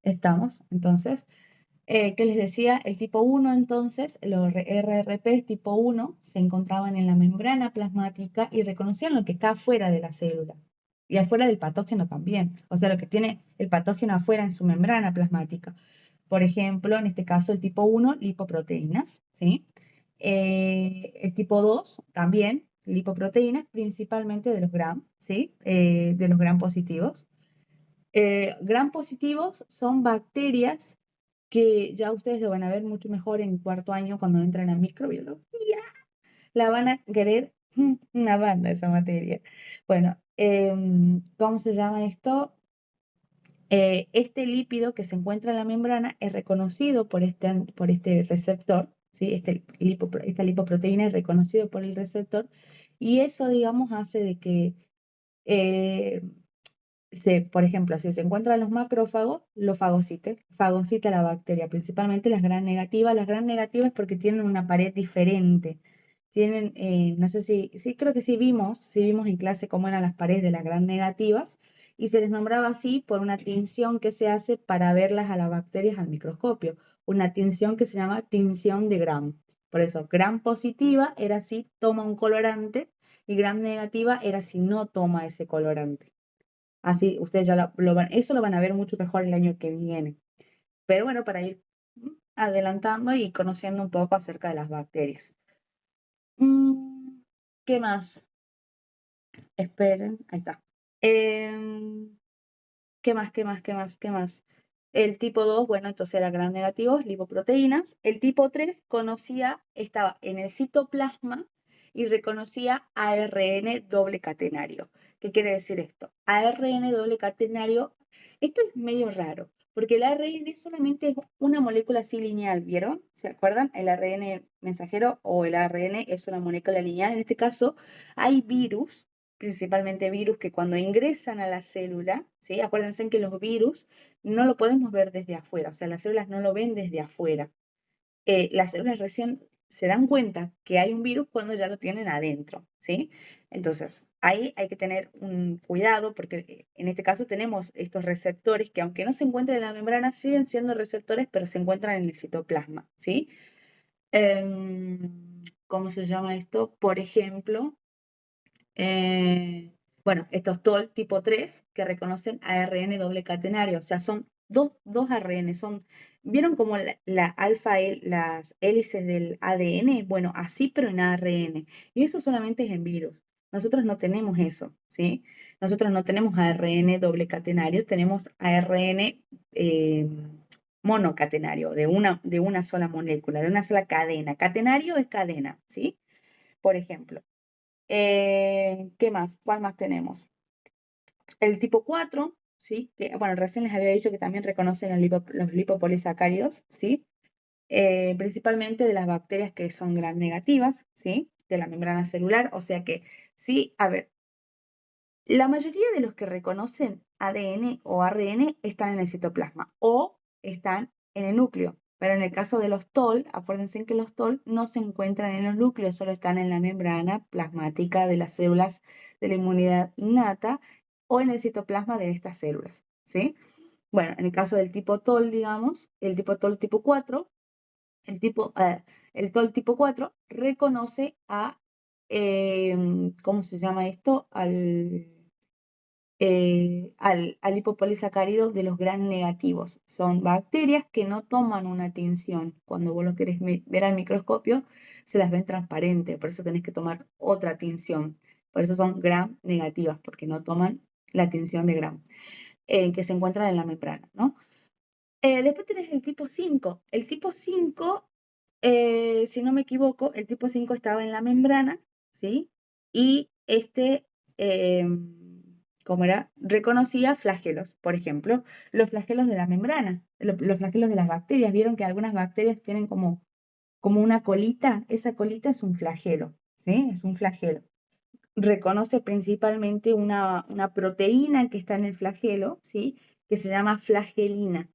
Estamos, entonces, ¿qué les decía? El tipo 1, entonces, los RRP tipo 1 se encontraban en la membrana plasmática y reconocían lo que está afuera de la célula y afuera del patógeno también, o sea, lo que tiene el patógeno afuera en su membrana plasmática. Por ejemplo, en este caso, el tipo 1, lipoproteínas, ¿sí? El tipo 2, también lipoproteínas, principalmente de los gram, ¿sí? De los gram positivos. Gram positivos son bacterias que ya ustedes lo van a ver mucho mejor en cuarto año cuando entran a microbiología. La van a querer una banda esa materia. Bueno, ¿cómo se llama esto? Este lípido que se encuentra en la membrana es reconocido por este receptor, ¿sí? Esta lipoproteína es reconocido por el receptor y eso, digamos, hace de que eh, por ejemplo, si se encuentran los macrófagos, los fagocita la bacteria, principalmente las gram negativas. Las gram negativas porque tienen una pared diferente. Tienen, no sé sí, creo que sí vimos en clase cómo eran las paredes de las gram negativas y se les nombraba así por una tinción que se hace para verlas a las bacterias al microscopio. Una tinción que se llama tinción de Gram. Por eso, gram positiva era si toma un colorante y gram negativa era si no toma ese colorante. Así ustedes ya eso lo van a ver mucho mejor el año que viene. Pero bueno, para ir adelantando y conociendo un poco acerca de las bacterias. Mm, ¿Qué más? Esperen, ahí está. ¿Qué más, qué más, qué más, qué más? El tipo 2, bueno, entonces era gram negativos, lipoproteínas. El tipo 3 estaba en el citoplasma y reconocía ARN doble catenario. ¿Qué quiere decir esto? ARN doble catenario, esto es medio raro, porque el ARN solamente es una molécula así lineal, ¿vieron? ¿Se acuerdan? El ARN mensajero o el ARN es una molécula lineal. En este caso, hay virus, principalmente virus que cuando ingresan a la célula, ¿sí? Acuérdense que los virus no lo podemos ver desde afuera, o sea, las células no lo ven desde afuera. Las células recién se dan cuenta que hay un virus cuando ya lo tienen adentro, ¿sí? Entonces, ahí hay que tener un cuidado porque en este caso tenemos estos receptores que aunque no se encuentren en la membrana, siguen siendo receptores, pero se encuentran en el citoplasma, ¿sí? ¿Cómo se llama esto? Por ejemplo, bueno, estos TOL tipo 3 que reconocen ARN doble catenario, o sea, son dos ARN, ¿vieron como las hélices del ADN? Bueno, así pero en ARN, y eso solamente es en virus. Nosotros no tenemos eso, ¿sí? Nosotros no tenemos ARN doble catenario, tenemos ARN monocatenario, de una sola molécula, de una sola cadena. Catenario es cadena, ¿sí? Por ejemplo. ¿Qué más? ¿Cuál más tenemos? El tipo 4, ¿sí? Que, bueno, recién les había dicho que también reconocen los lipopolisacáridos, ¿sí? Principalmente de las bacterias que son gram negativas, ¿sí? De la membrana celular. O sea que, sí, a ver, la mayoría de los que reconocen ADN o ARN están en el citoplasma o están en el núcleo. Pero en el caso de los TOL, acuérdense que los TOL no se encuentran en los núcleos, solo están en la membrana plasmática de las células de la inmunidad innata o en el citoplasma de estas células, ¿sí? Bueno, en el caso del tipo TOL, digamos, el tipo TOL tipo 4, el TOL tipo 4 reconoce ¿cómo se llama esto? Al lipopolisacárido de los gram negativos. Son bacterias que no toman una tinción. Cuando vos lo querés ver al microscopio, se las ven transparentes, por eso tenés que tomar otra tinción. Por eso son gram negativas, porque no toman la tinción de gram, que se encuentran en la membrana, ¿no? Después tenés el tipo 5. El tipo 5, si no me equivoco, el tipo 5 estaba en la membrana, ¿sí? Y ¿cómo era? Reconocía flagelos, por ejemplo, los flagelos de la membrana, los flagelos de las bacterias. Vieron que algunas bacterias tienen como una colita. Esa colita es un flagelo, ¿sí? Es un flagelo. Reconoce principalmente una proteína que está en el flagelo, ¿sí? Que se llama flagelina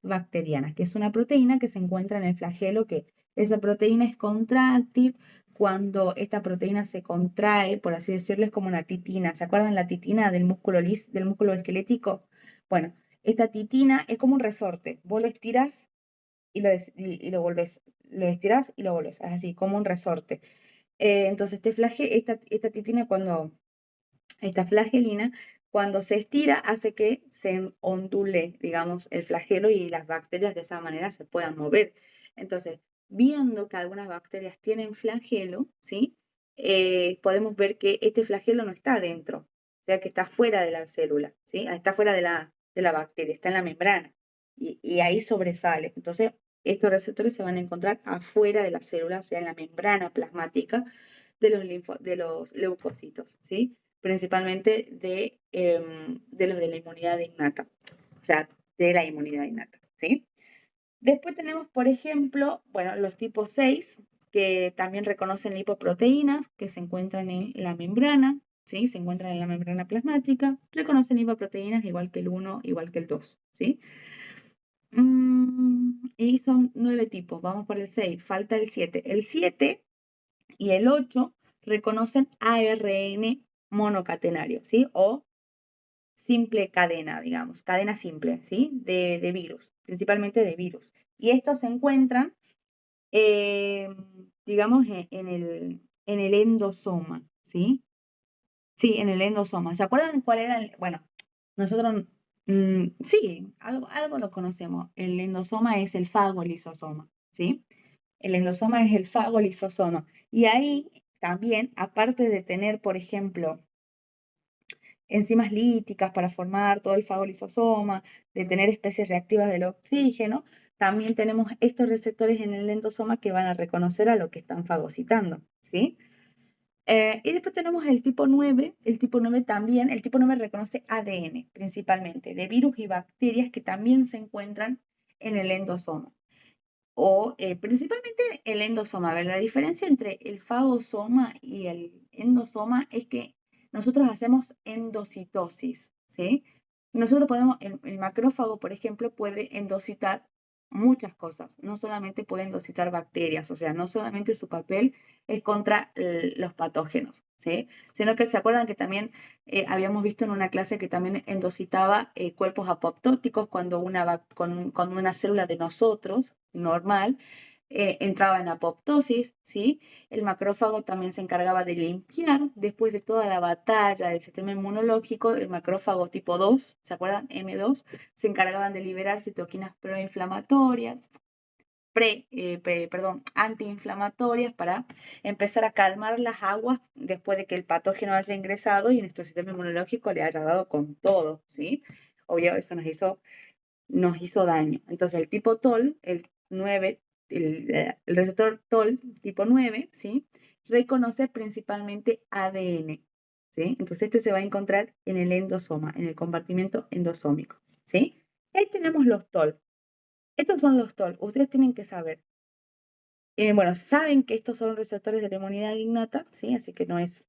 bacteriana, que es una proteína que se encuentra en el flagelo, que esa proteína es contráctil. Cuando esta proteína se contrae, por así decirlo, es como una titina. ¿Se acuerdan la titina del músculo esquelético? Bueno, Esta titina es como un resorte. Vos lo estirás y lo volvés. Lo estirás y lo volvés. Es así, como un resorte. Entonces, esta titina esta flagelina, cuando se estira, hace que se ondule, digamos, el flagelo y las bacterias de esa manera se puedan mover. Entonces, viendo que algunas bacterias tienen flagelo, ¿sí? Podemos ver que este flagelo no está adentro, o sea que está fuera de la célula, ¿sí? Está fuera de la bacteria, está en la membrana y ahí sobresale. Entonces, estos receptores se van a encontrar afuera de la célula, o sea, en la membrana plasmática de los leucocitos, ¿sí? Principalmente de los de la inmunidad innata, o sea, de la inmunidad innata, ¿sí? Después tenemos, por ejemplo, bueno, los tipos 6, que también reconocen lipoproteínas, que se encuentran en la membrana, ¿sí? Se encuentran en la membrana plasmática, reconocen lipoproteínas igual que el 1, igual que el 2, ¿sí? Y son 9 tipos, vamos por el 6, falta el 7. El 7 y el 8 reconocen ARN monocatenario, ¿sí? O simple cadena, digamos, cadena simple, ¿sí? De virus, principalmente de virus. Y estos se encuentran, eh, digamos, en el endosoma, ¿sí? Sí, en el endosoma. ¿Se acuerdan cuál era bueno, nosotros, sí, algo lo conocemos. El endosoma es el fagolisosoma, ¿sí? El endosoma es el fagolisosoma. Y ahí también, aparte de tener, por ejemplo, enzimas líticas para formar todo el fagolisosoma, de tener especies reactivas del oxígeno, también tenemos estos receptores en el endosoma que van a reconocer a lo que están fagocitando, ¿sí? Y después tenemos el tipo 9. El tipo 9 también, el tipo 9 reconoce ADN principalmente, de virus y bacterias que también se encuentran en el endosoma. O principalmente el endosoma. A ver, la diferencia entre el fagosoma y el endosoma es que nosotros hacemos endocitosis, ¿sí? Nosotros podemos, el macrófago, por ejemplo, puede endocitar muchas cosas, no solamente puede endocitar bacterias, o sea, no solamente su papel es contra los patógenos, ¿sí? Sino que se acuerdan que también habíamos visto en una clase que también endocitaba cuerpos apoptóticos cuando una célula de nosotros, normal, entraba en apoptosis, ¿sí? El macrófago también se encargaba de limpiar después de toda la batalla del sistema inmunológico. El macrófago tipo 2, ¿se acuerdan? M2, se encargaban de liberar citoquinas proinflamatorias, antiinflamatorias para empezar a calmar las aguas después de que el patógeno haya ingresado y nuestro sistema inmunológico le haya dado con todo, ¿sí? Obvio, eso nos hizo daño. Entonces, el tipo TOL, el 9, el receptor TOL tipo 9, ¿sí? Reconoce principalmente ADN, ¿sí? Entonces, este se va a encontrar en el endosoma, en el compartimento endosómico, ¿sí? Ahí tenemos los TOL. Estos son los TOL. Ustedes tienen que saber. Bueno, saben que estos son receptores de la inmunidad innata, ¿sí? Así que no es,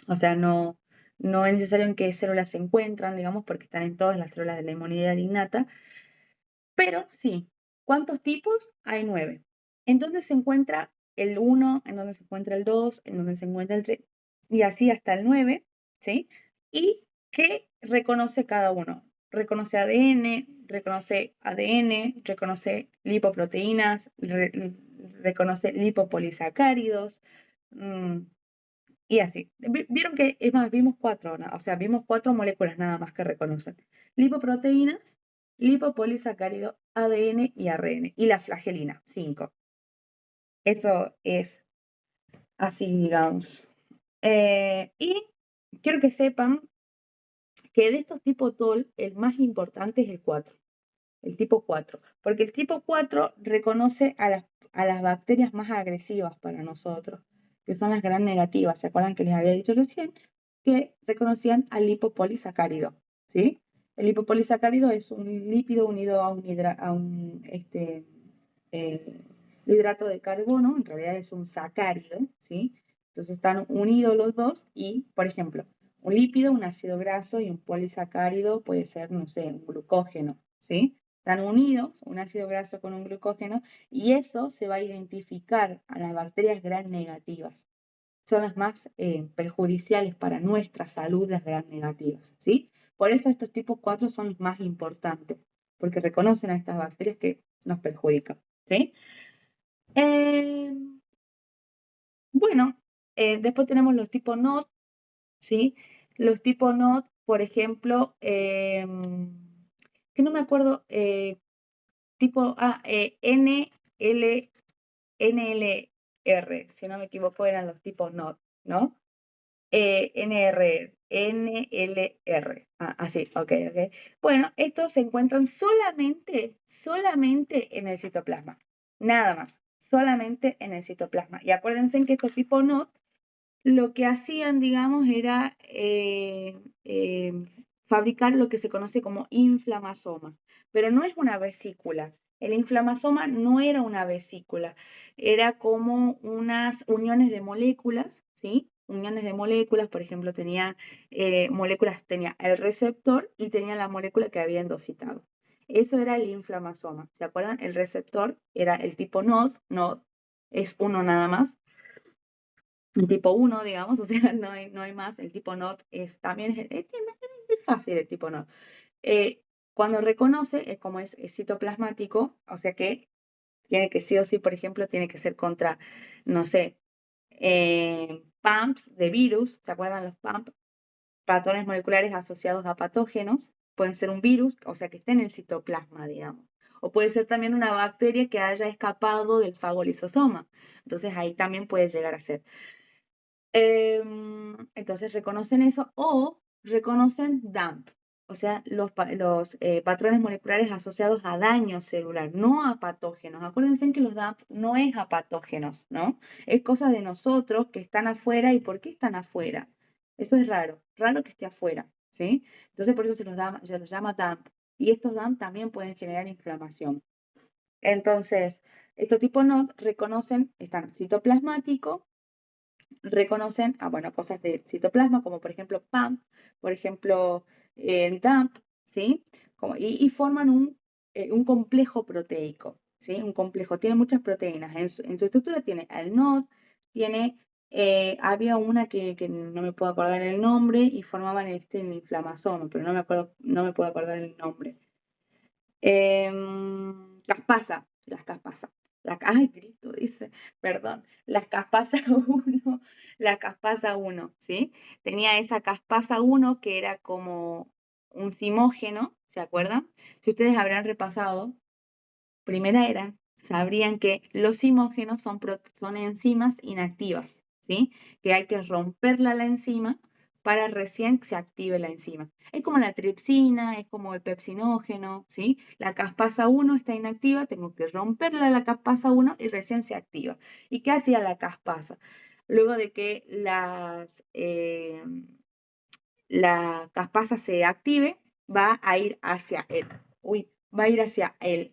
o sea, no es necesario en qué células se encuentran, digamos, porque están en todas las células de la inmunidad innata. Pero sí, ¿cuántos tipos? Hay 9. ¿En dónde se encuentra el 1? ¿En dónde se encuentra el 2? ¿En dónde se encuentra el 3? Y así hasta el 9, ¿sí? ¿Y qué reconoce cada uno? Reconoce ADN, reconoce lipoproteínas, reconoce lipopolisacáridos, mm, y así. Vieron que, es más, vimos 4, o sea, vimos 4 moléculas nada más que reconocen. Lipoproteínas, lipopolisacárido, ADN y ARN. Y la flagelina, 5. Eso es así, digamos. Y quiero que sepan que de estos tipos TOL, el más importante es el 4. El tipo 4. Porque el tipo 4 reconoce a las bacterias más agresivas para nosotros, que son las gram negativas. ¿Se acuerdan que les había dicho recién? Que reconocían al lipopolisacárido, ¿sí? El lipopolisacárido es un lípido unido a eh, hidrato de carbono, en realidad es un sacárido, ¿sí? Entonces están unidos los dos y, por ejemplo, un lípido, un ácido graso y un polisacárido puede ser, no sé, un glucógeno, ¿sí? Están unidos, un ácido graso con un glucógeno, y eso se va a identificar a las bacterias gram negativas. Son las más perjudiciales para nuestra salud, las gram negativas, ¿sí? Por eso estos tipos 4 son los más importantes, porque reconocen a estas bacterias que nos perjudican, ¿sí? Eh, bueno, después tenemos los tipos NOT, ¿sí? Los tipos NOT, por ejemplo, que no me acuerdo, tipo NLR, si no me equivoco, eran los tipos NOT, ¿no? NLR. Así, ok. Bueno, estos se encuentran solamente en el citoplasma. Nada más, solamente en el citoplasma. Y acuérdense que estos tipos NOT lo que hacían, digamos, era fabricar lo que se conoce como inflamasoma, pero no es una vesícula. El inflamasoma no era una vesícula, era como unas uniones de moléculas, ¿sí? Uniones de moléculas, por ejemplo, tenía moléculas, tenía el receptor y tenía la molécula que había endocitado. Eso era el inflamasoma, ¿se acuerdan? El receptor era el tipo NOD es uno nada más, el tipo 1, digamos, o sea, no hay más. El tipo NOT es también es fácil el tipo NOT. Cuando reconoce, como es citoplasmático, o sea que tiene que sí o sí, por ejemplo, tiene que ser contra, no sé, PAMPs de virus, ¿se acuerdan los PAMP? Patrones moleculares asociados a patógenos, pueden ser un virus, o sea que esté en el citoplasma, digamos. O puede ser también una bacteria que haya escapado del fagolisosoma. Entonces ahí también puede llegar a ser. Entonces reconocen eso o reconocen DAMP, o sea, los patrones moleculares asociados a daño celular, no a patógenos. Acuérdense que los DAMP no es a patógenos, ¿no? Es cosa de nosotros que están afuera. ¿Y por qué están afuera? Eso es raro que esté afuera, ¿sí? Entonces por eso se los llama DAMP. Y estos DAMP también pueden generar inflamación. Entonces, estos tipos no reconocen, están citoplasmático, reconocen bueno, cosas del citoplasma, como por ejemplo PAMP, por ejemplo el DAMP, ¿sí? Y forman un complejo proteico, ¿sí? Un complejo, tiene muchas proteínas. En su estructura tiene el NOD, tiene, había una que no me puedo acordar el nombre y formaban el inflamasoma, pero no me puedo acordar el nombre. Caspasa, las caspasa. Ay, grito, dice, perdón, las caspasa 1, la caspasa 1, ¿sí? Tenía esa caspasa 1 que era como un simógeno, ¿se acuerdan? Si ustedes habrán repasado, primera era, sabrían que los simógenos son enzimas inactivas, ¿sí? Que hay que romperla la enzima para recién que se active la enzima. Es como la tripsina, es como el pepsinógeno, ¿sí? La caspasa 1 está inactiva, tengo que romperla la caspasa 1 y recién se activa. ¿Y qué hacía la caspasa? Luego de que la caspasa se active, va a ir hacia el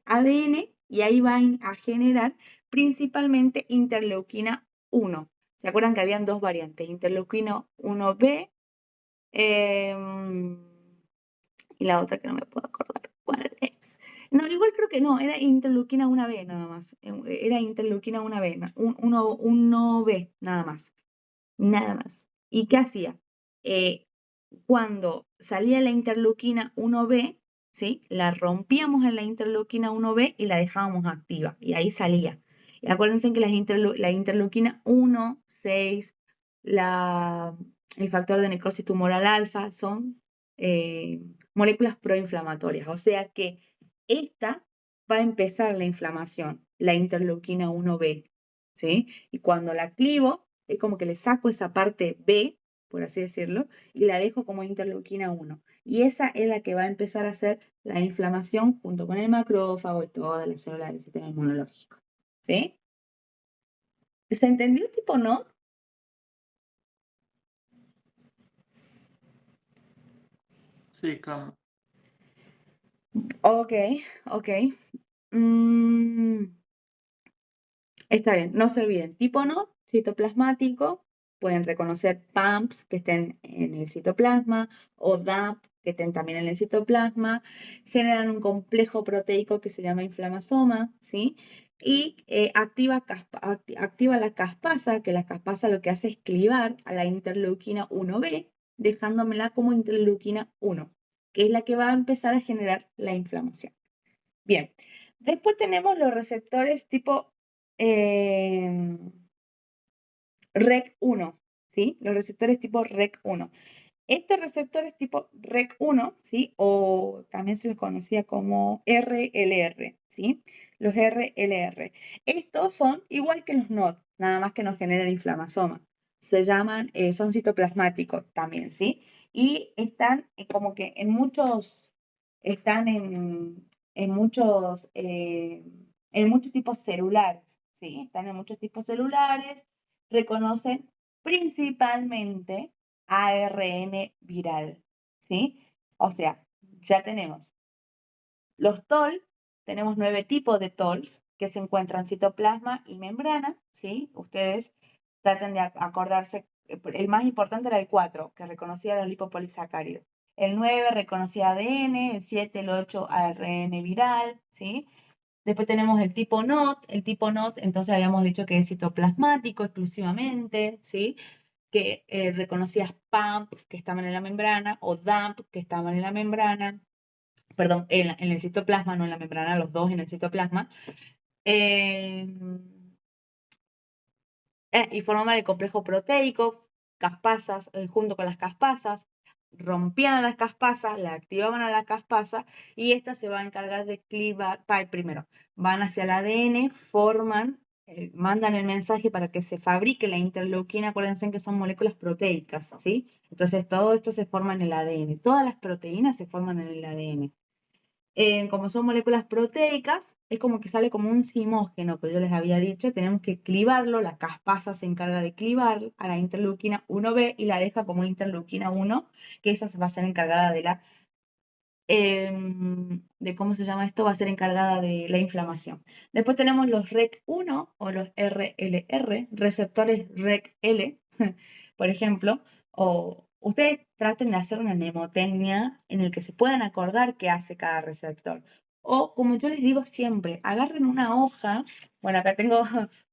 ADN y ahí va a generar principalmente interleuquina 1. ¿Se acuerdan que habían dos variantes? Interleuquina 1B y la otra que no me puedo acordar cuál es. No, igual creo que no, era interleuquina 1B nada más. Era interleuquina 1B, 1B nada más. Nada más. ¿Y qué hacía? Cuando salía la interleuquina 1B, ¿sí? La rompíamos en la interleuquina 1B y la dejábamos activa. Y ahí salía. Y acuérdense que la interleuquina 1, 6, el factor de necrosis tumoral alfa son moléculas proinflamatorias. O sea que esta va a empezar la inflamación, la interleuquina 1B, ¿sí? Y cuando la activo, es como que le saco esa parte B, por así decirlo, y la dejo como interleuquina 1. Y esa es la que va a empezar a hacer la inflamación junto con el macrófago y todas las células del sistema inmunológico. ¿Sí? ¿Se entendió tipo no? Sí, claro. Ok. Mm, Está bien, no se olviden. Tipo no, citoplasmático. Pueden reconocer PAMPs que estén en el citoplasma o DAP que estén también en el citoplasma. Generan un complejo proteico que se llama inflamasoma, ¿sí? Y activa la caspasa, que la caspasa lo que hace es clivar a la interleuquina 1B, dejándomela como interleuquina 1. que es la que va a empezar a generar la inflamación. Bien, después tenemos los receptores tipo REC1, ¿sí? Los receptores tipo REC1. Estos receptores tipo REC1, ¿sí? O también se les conocía como RLR, ¿sí? Los RLR. Estos son igual que los NOD, nada más que nos generan inflamasoma. Se llaman, son citoplasmáticos también, ¿sí? Y están como que están en muchos tipos celulares, ¿sí? Están en muchos tipos celulares, reconocen principalmente ARN viral, ¿sí? O sea, ya tenemos los TOL, tenemos 9 tipos de TOLs que se encuentran en citoplasma y membrana, ¿sí? Ustedes traten de acordarse, el más importante era el 4, que reconocía los lipopolisacáridos. El 9 reconocía ADN, el 7, el 8 ARN viral, ¿sí? Después tenemos el tipo NOT, entonces habíamos dicho que es citoplasmático exclusivamente, ¿sí? Que reconocía PAMP, que estaban en la membrana, o DAMP, que estaban en la membrana, perdón, en el citoplasma, no en la membrana, los dos en el citoplasma. Y formaban el complejo proteico, caspasas, junto con las caspasas, rompían a las caspasas, la activaban a la caspasa y esta se va a encargar de clivar, primero, van hacia el ADN, forman, mandan el mensaje para que se fabrique la interleuquina, acuérdense que son moléculas proteicas, ¿sí? Entonces todo esto se forma en el ADN, todas las proteínas se forman en el ADN. Como son moléculas proteicas, es como que sale como un simógeno que yo les había dicho, tenemos que clivarlo, la caspasa se encarga de clivar a la interleuquina 1B y la deja como interleuquina 1, que esa va a ser encargada de cómo se llama esto, va a ser encargada de la inflamación. Después tenemos los REC1 o los RLR, receptores REC-L, por ejemplo, o ustedes traten de hacer una mnemotecnia en el que se puedan acordar qué hace cada receptor. O, como yo les digo siempre, agarren una hoja, bueno, acá tengo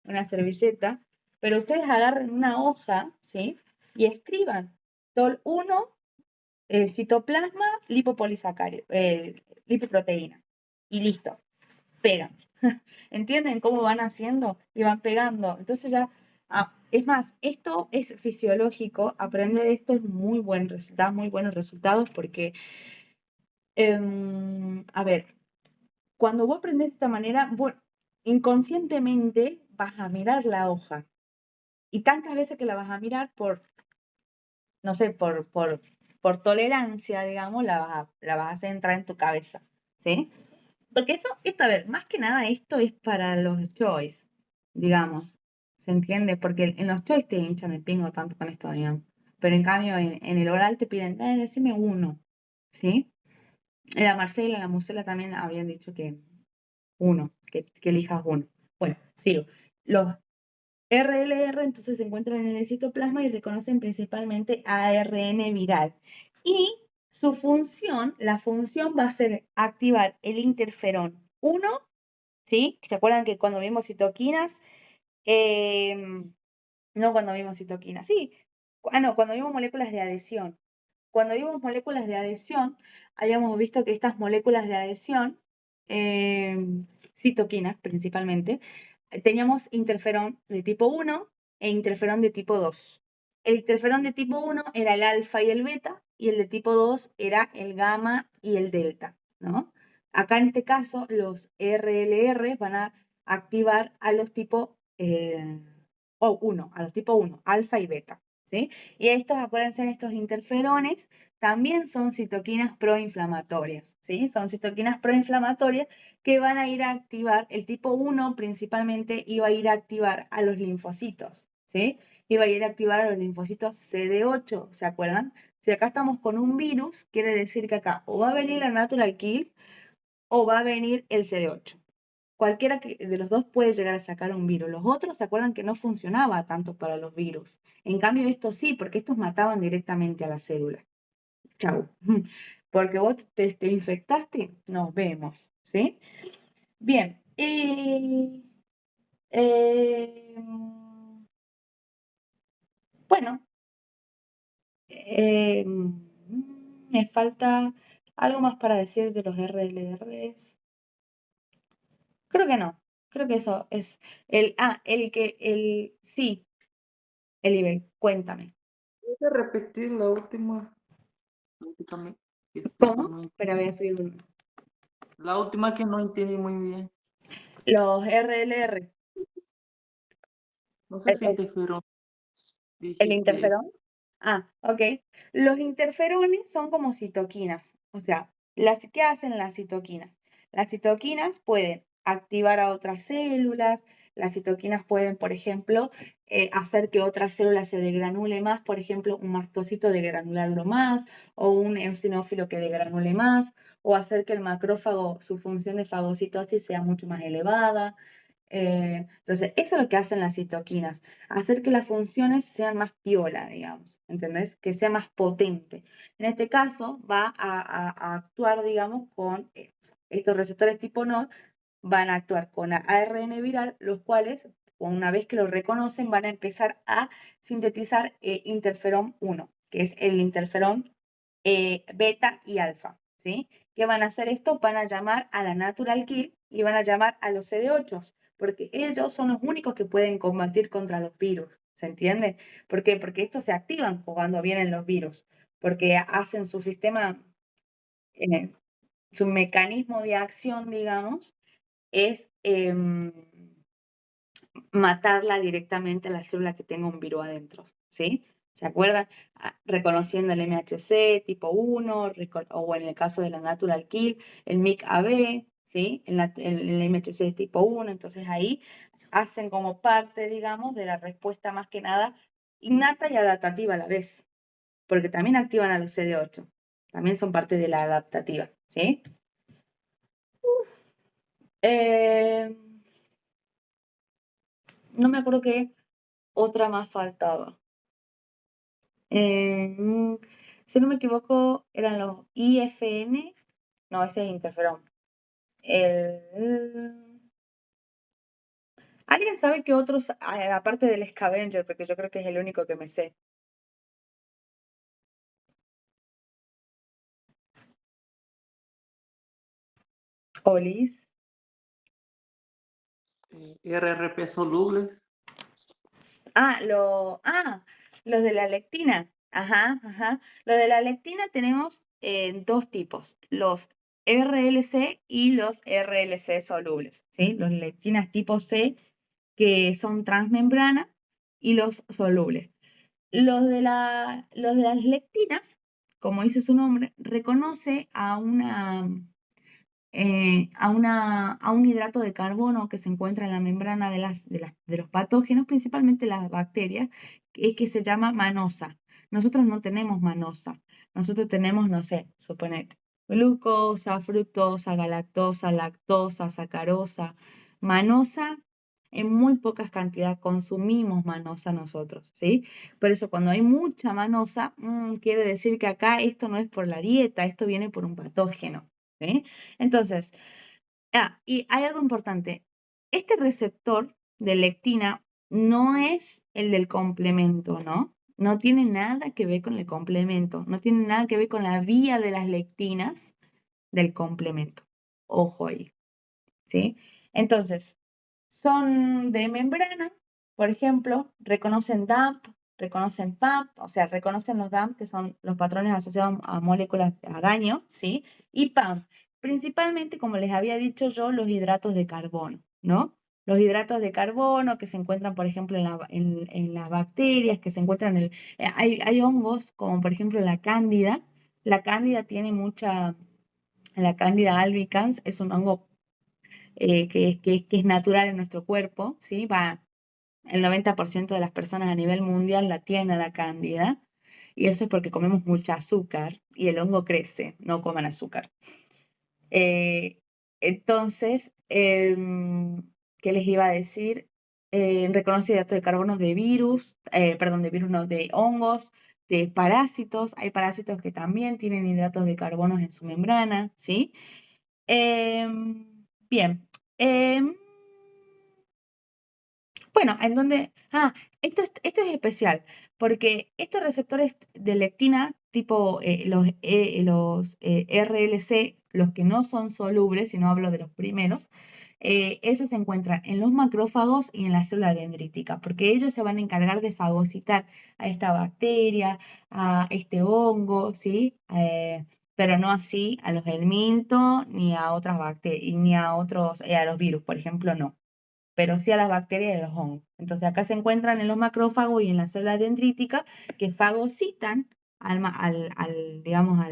una servilleta, pero ustedes agarren una hoja, ¿sí? Y escriban TOL1, citoplasma, lipopolisacárido, lipoproteína. Y listo, pegan. ¿Entienden cómo van haciendo? Y van pegando. Entonces ya, es más, esto es fisiológico, aprender esto es muy buen resultado, muy buenos resultados porque, a ver, cuando vos aprendes de esta manera, inconscientemente vas a mirar la hoja. Y tantas veces que la vas a mirar no sé, por tolerancia, digamos, la vas a hacer entrar en tu cabeza, ¿sí? Porque esto, a ver, más que nada esto es para los choice, digamos, ¿se entiende? Porque en los choice te hinchan el pingo tanto con esto, digamos. Pero en cambio, en el oral te piden, decime uno, ¿sí? La Marcela, la Musela también habían dicho que uno, que elijas uno. Bueno, sigo. Los RLR entonces se encuentran en el citoplasma y reconocen principalmente ARN viral. Y su función, la función va a ser activar el interferón 1, ¿sí? ¿Se acuerdan que cuando vimos citoquinas, no cuando vimos citoquinas, sí, no, cuando vimos moléculas de adhesión. Cuando vimos moléculas de adhesión, habíamos visto que estas moléculas de adhesión, citoquinas principalmente, teníamos interferón de tipo 1 e interferón de tipo 2. El interferón de tipo 1 era el alfa y el beta, y el de tipo 2 era el gamma y el delta, ¿no? Acá en este caso, los RLR van a activar a los tipo 1, a los tipo 1, alfa y beta, ¿sí? Y estos, acuérdense, estos interferones también son citoquinas proinflamatorias, ¿sí? Son citoquinas proinflamatorias que van a ir a activar, el tipo 1 principalmente iba a ir a activar a los linfocitos, ¿sí? Iba a ir a activar a los linfocitos CD8, ¿se acuerdan? Si acá estamos con un virus, quiere decir que acá o va a venir la natural kill o va a venir el CD8. Cualquiera de los dos puede llegar a sacar un virus. Los otros se acuerdan que no funcionaba tanto para los virus. En cambio, estos sí, porque estos mataban directamente a la célula. Chau. Porque vos te infectaste, nos vemos, ¿sí? Bien. Bueno, me falta ¿Algo más para decir de los RLRs? Creo que no. Creo que eso es sí, Elibel, cuéntame. ¿Puedes repetir la última? La última que ¿Cómo? no, Espera, voy a subir uno. la última que no entendí muy bien. Los RLR. No sé El, si el- interferón el dijiste eso. interferón. Ah, ok. Los interferones son como citoquinas. O sea, ¿qué hacen las citoquinas? Las citoquinas pueden activar a otras células. Las citoquinas pueden, por ejemplo, hacer que otra célula se degranule más. Por ejemplo, un mastocito degranularlo más, o un eosinófilo que degranule más, o hacer que el macrófago, su función de fagocitosis sea mucho más elevada. Entonces, eso es lo que hacen las citoquinas, hacer que las funciones sean más piola, digamos, ¿entendés? Que sea más potente. En este caso, va a actuar, digamos, con estos receptores tipo NOD, van a actuar con ARN viral, los cuales, una vez que lo reconocen, van a empezar a sintetizar interferón 1, que es el interferón beta y alfa, ¿sí? ¿Qué van a hacer esto? Van a llamar a la natural kill y van a llamar a los CD8, porque ellos son los únicos que pueden combatir contra los virus, ¿se entiende? ¿Por qué? Porque estos se activan cuando vienen los virus, porque hacen su sistema, eh, su mecanismo de acción, digamos, es matarla directamente a la célula que tenga un virus adentro, ¿sí? ¿Se acuerdan? Reconociendo el MHC tipo 1, o en el caso de la Natural Kill, el MIC-AB, ¿sí? El MHC tipo 1, entonces ahí hacen como parte, digamos, de la respuesta más que nada innata y adaptativa a la vez, porque también activan a los CD8, también son parte de la adaptativa, ¿sí? Eh, no me acuerdo qué otra más faltaba. Si no me equivoco, eran los IFN. No, ese es interferón. ¿Alguien sabe qué otros, aparte del scavenger, porque yo creo que es el único que me sé? Olis. RRP solubles. Los de la lectina. Ajá, ajá. Los de la lectina tenemos dos tipos, los RLC y los RLC solubles, ¿sí? Los lectinas tipo C, que son transmembrana, y los solubles. Los de las lectinas, como dice su nombre, reconoce a un hidrato de carbono que se encuentra en la membrana de los patógenos, principalmente las bacterias, que se llama manosa. Nosotros no tenemos manosa. Nosotros tenemos, no sé, suponete, glucosa, fructosa, galactosa, lactosa, sacarosa. Manosa, en muy pocas cantidades consumimos manosa nosotros, ¿sí? Por eso cuando hay mucha manosa, quiere decir que acá esto no es por la dieta, esto viene por un patógeno, ¿sí? Entonces, y hay algo importante. Este receptor de lectina no es el del complemento, ¿no? No tiene nada que ver con el complemento, no tiene nada que ver con la vía de las lectinas del complemento. Ojo ahí, ¿sí? Entonces, son de membrana, por ejemplo, reconocen DAMP, reconocen PAP, o sea, reconocen los DAMP, que son los patrones asociados a moléculas a daño, ¿sí? Y PAM, principalmente, como les había dicho yo, los hidratos de carbono, ¿no? Los hidratos de carbono que se encuentran, por ejemplo, en las bacterias, que se encuentran hay hongos, como por ejemplo la cándida. La cándida tiene la cándida albicans es un hongo que es natural en nuestro cuerpo, ¿sí? El 90% de las personas a nivel mundial la tienen la cándida, y eso es porque comemos mucha azúcar y el hongo crece, no coman azúcar. Entonces, ¿qué les iba a decir? Reconoce hidratos de carbono de virus, perdón, de virus no, de hongos, de parásitos. Hay parásitos que también tienen hidratos de carbono en su membrana, ¿sí? Bien. Em, bueno, esto es especial, porque estos receptores de lectina tipo, los RLC, los que no son solubles, si no hablo de los primeros, ellos se encuentran en los macrófagos y en la célula dendrítica, porque ellos se van a encargar de fagocitar a esta bacteria, a este hongo, ¿sí? Pero no así a los helminto, ni a otras bacterias, ni a otros, a los virus, por ejemplo, no, pero sí a las bacterias y a los hongos. Entonces acá se encuentran en los macrófagos y en la célula dendrítica que fagocitan digamos,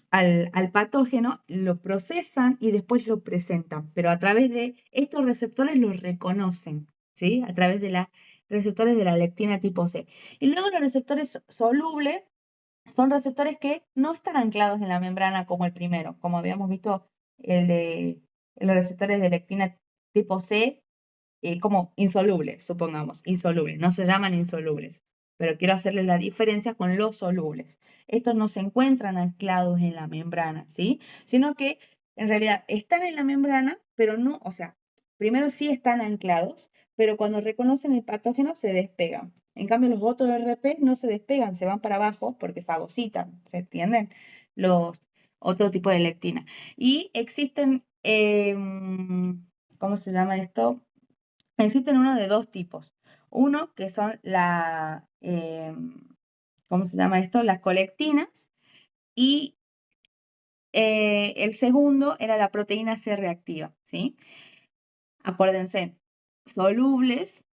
al patógeno, lo procesan y después lo presentan, pero a través de estos receptores los reconocen, ¿sí? A través de los receptores de la lectina tipo C. Y luego los receptores solubles son receptores que no están anclados en la membrana como el primero, como habíamos visto el de los receptores de lectina tipo C, como insolubles, supongamos, insolubles, no se llaman insolubles, pero quiero hacerles la diferencia con los solubles. Estos no se encuentran anclados en la membrana, ¿sí? Sino que en realidad están en la membrana, pero no, o sea, primero sí están anclados, pero cuando reconocen el patógeno se despegan. En cambio, los otros RP no se despegan, se van para abajo porque fagocitan, ¿se entienden? Los otro tipo de lectina. Y existen, ¿cómo se llama esto? Existen uno de dos tipos. Uno que son ¿cómo se llama esto? Las colectinas. Y el segundo era la proteína C reactiva, ¿sí? Acuérdense, solubles,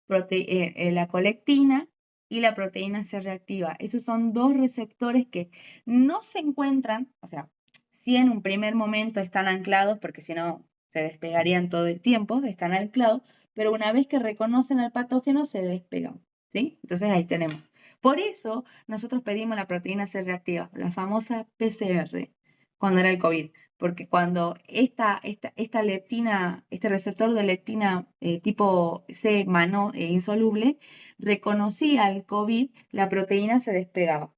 la colectina y la proteína C reactiva. Esos son dos receptores que no se encuentran, o sea, sí en un primer momento están anclados, porque si no se despegarían todo el tiempo, están anclados, pero una vez que reconocen al patógeno se despegan, ¿sí? Entonces ahí tenemos. Por eso nosotros pedimos la proteína C reactiva, la famosa PCR, cuando era el COVID, porque cuando esta leptina, este receptor de leptina tipo C insoluble, reconocía al COVID, la proteína se despegaba.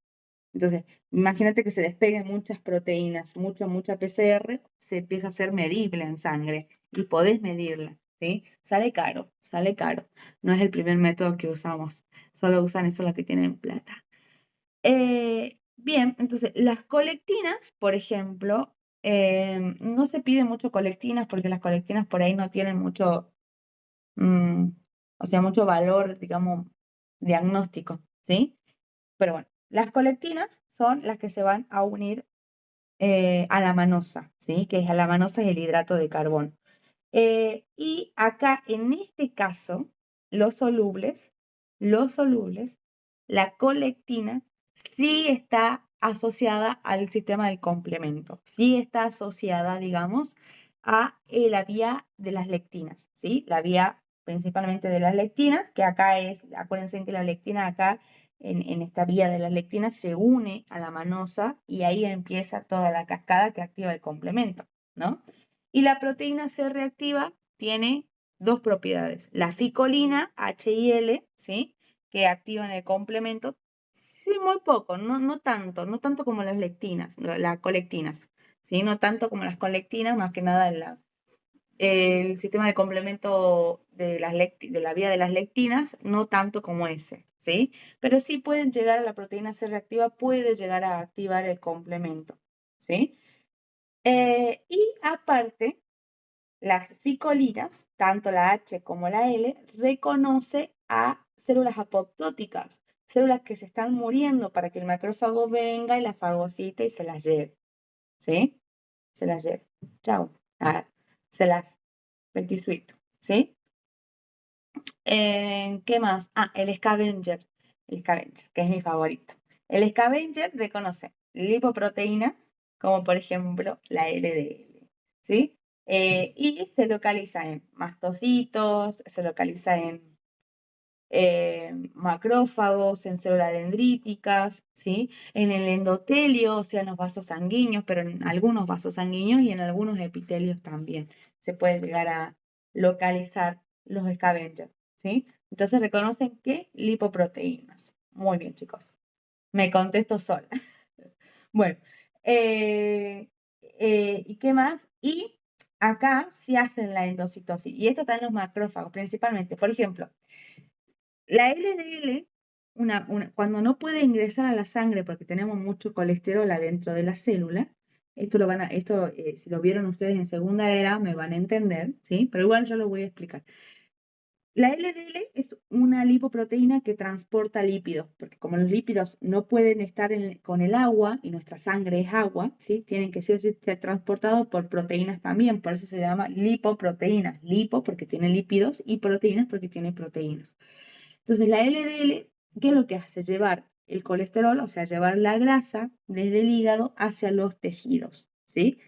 Entonces, imagínate que se despeguen muchas proteínas, mucha PCR, se empieza a ser medible en sangre y podés medirla, ¿sí? Sale caro, sale caro. No es el primer método que usamos, solo usan eso los que tienen plata. Bien, entonces las colectinas, por ejemplo, no se pide mucho colectinas porque las colectinas por ahí no tienen mucho, mm, o sea, mucho valor, digamos, diagnóstico, ¿sí? Pero bueno, las colectinas son las que se van a unir a la manosa, ¿sí? Que es a la manosa es el hidrato de carbono. Y acá, en este caso, los solubles, la colectina sí está asociada al sistema del complemento, sí está asociada, digamos, a la vía de las lectinas, ¿sí? La vía principalmente de las lectinas, que acá es, acuérdense que la lectina acá, en esta vía de las lectinas, se une a la manosa y ahí empieza toda la cascada que activa el complemento, ¿no? Y la proteína C reactiva tiene dos propiedades. La ficolina, H y L, ¿sí? Que activan el complemento. Sí, muy poco, no tanto, no tanto como las lectinas, las colectinas, ¿sí? No tanto como las colectinas, más que nada el sistema de complemento de la vía de las lectinas, no tanto como ese, ¿sí? Pero sí pueden llegar a la proteína C reactiva, puede llegar a activar el complemento, ¿sí? Y aparte, las ficolinas, tanto la H como la L, reconoce a células apoptóticas, células que se están muriendo para que el macrófago venga y las fagocite y se las lleve, ¿sí? Se las lleve. Chao. Se las suite, ¿sí? ¿Qué más? El scavenger, que es mi favorito. El scavenger reconoce lipoproteínas, como por ejemplo la LDL, ¿sí? Y se localiza en mastocitos, se localiza en macrófagos, en células dendríticas, ¿sí? En el endotelio, o sea, en los vasos sanguíneos, pero en algunos vasos sanguíneos y en algunos epitelios también se puede llegar a localizar los scavengers, ¿sí? Entonces reconocen que lipoproteínas. Muy bien, chicos. Me contesto sola. Bueno, ¿y qué más? Y acá sí hacen la endocitosis. Y esto está en los macrófagos principalmente. Por ejemplo, la LDL cuando no puede ingresar a la sangre porque tenemos mucho colesterol adentro de la célula, si lo vieron ustedes en segunda era, me van a entender, ¿sí? Pero igual yo lo voy a explicar. La LDL es una lipoproteína que transporta lípidos, porque como los lípidos no pueden estar con el agua, y nuestra sangre es agua, ¿sí? Tienen que sí o sí ser transportados por proteínas también, por eso se llama lipoproteínas. Lipo porque tiene lípidos y proteínas porque tiene proteínas. Entonces la LDL, ¿qué es lo que hace? Llevar el colesterol, o sea, llevar la grasa desde el hígado hacia los tejidos, ¿sí?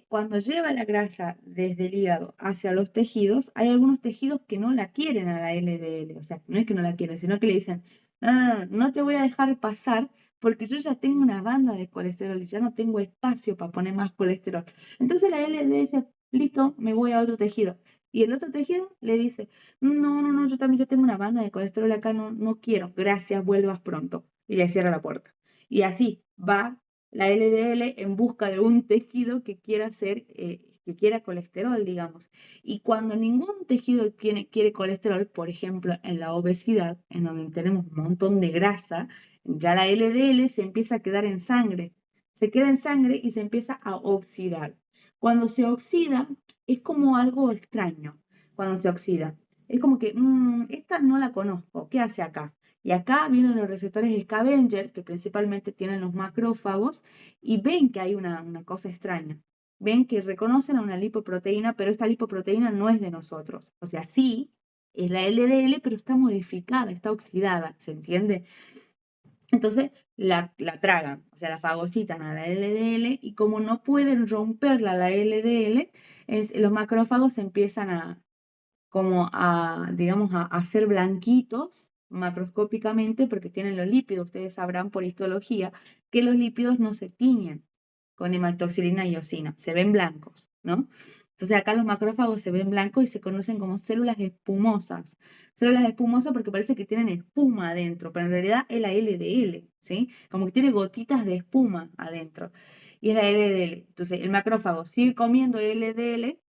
Cuando lleva la grasa desde el hígado hacia los tejidos, hay algunos tejidos que no la quieren a la LDL, o sea, no es que no la quieren, sino que le dicen, no, no, no, no te voy a dejar pasar porque yo ya tengo una banda de colesterol y ya no tengo espacio para poner más colesterol. Entonces la LDL dice, listo, me voy a otro tejido. Y el otro tejido le dice, no, no, no, yo también ya tengo una banda de colesterol acá, no, no quiero, gracias, vuelvas pronto. Y le cierra la puerta. Y así va la LDL en busca de un tejido que que quiera colesterol, digamos. Y cuando ningún tejido quiere colesterol, por ejemplo, en la obesidad, en donde tenemos un montón de grasa, ya la LDL se empieza a quedar en sangre. Se queda en sangre y se empieza a oxidar. Cuando se oxida, es como algo extraño. Cuando se oxida, es como que, esta no la conozco, ¿qué hace acá? Y acá vienen los receptores scavenger, que principalmente tienen los macrófagos, y ven que hay una cosa extraña. Ven que reconocen a una lipoproteína, pero esta lipoproteína no es de nosotros. O sea, sí, es la LDL, pero está modificada, está oxidada, ¿se entiende? Entonces la tragan, o sea, la fagocitan a la LDL, y como no pueden romperla la LDL, los macrófagos empiezan digamos, a hacer blanquitos macroscópicamente porque tienen los lípidos. Ustedes sabrán por histología que los lípidos no se tiñen con hematoxilina y eosina, se ven blancos, ¿no? Entonces acá los macrófagos se ven blancos y se conocen como células espumosas. Células espumosas porque parece que tienen espuma adentro, pero en realidad es la LDL, ¿sí? Como que tiene gotitas de espuma adentro. Y es la LDL. Entonces el macrófago sigue comiendo LDL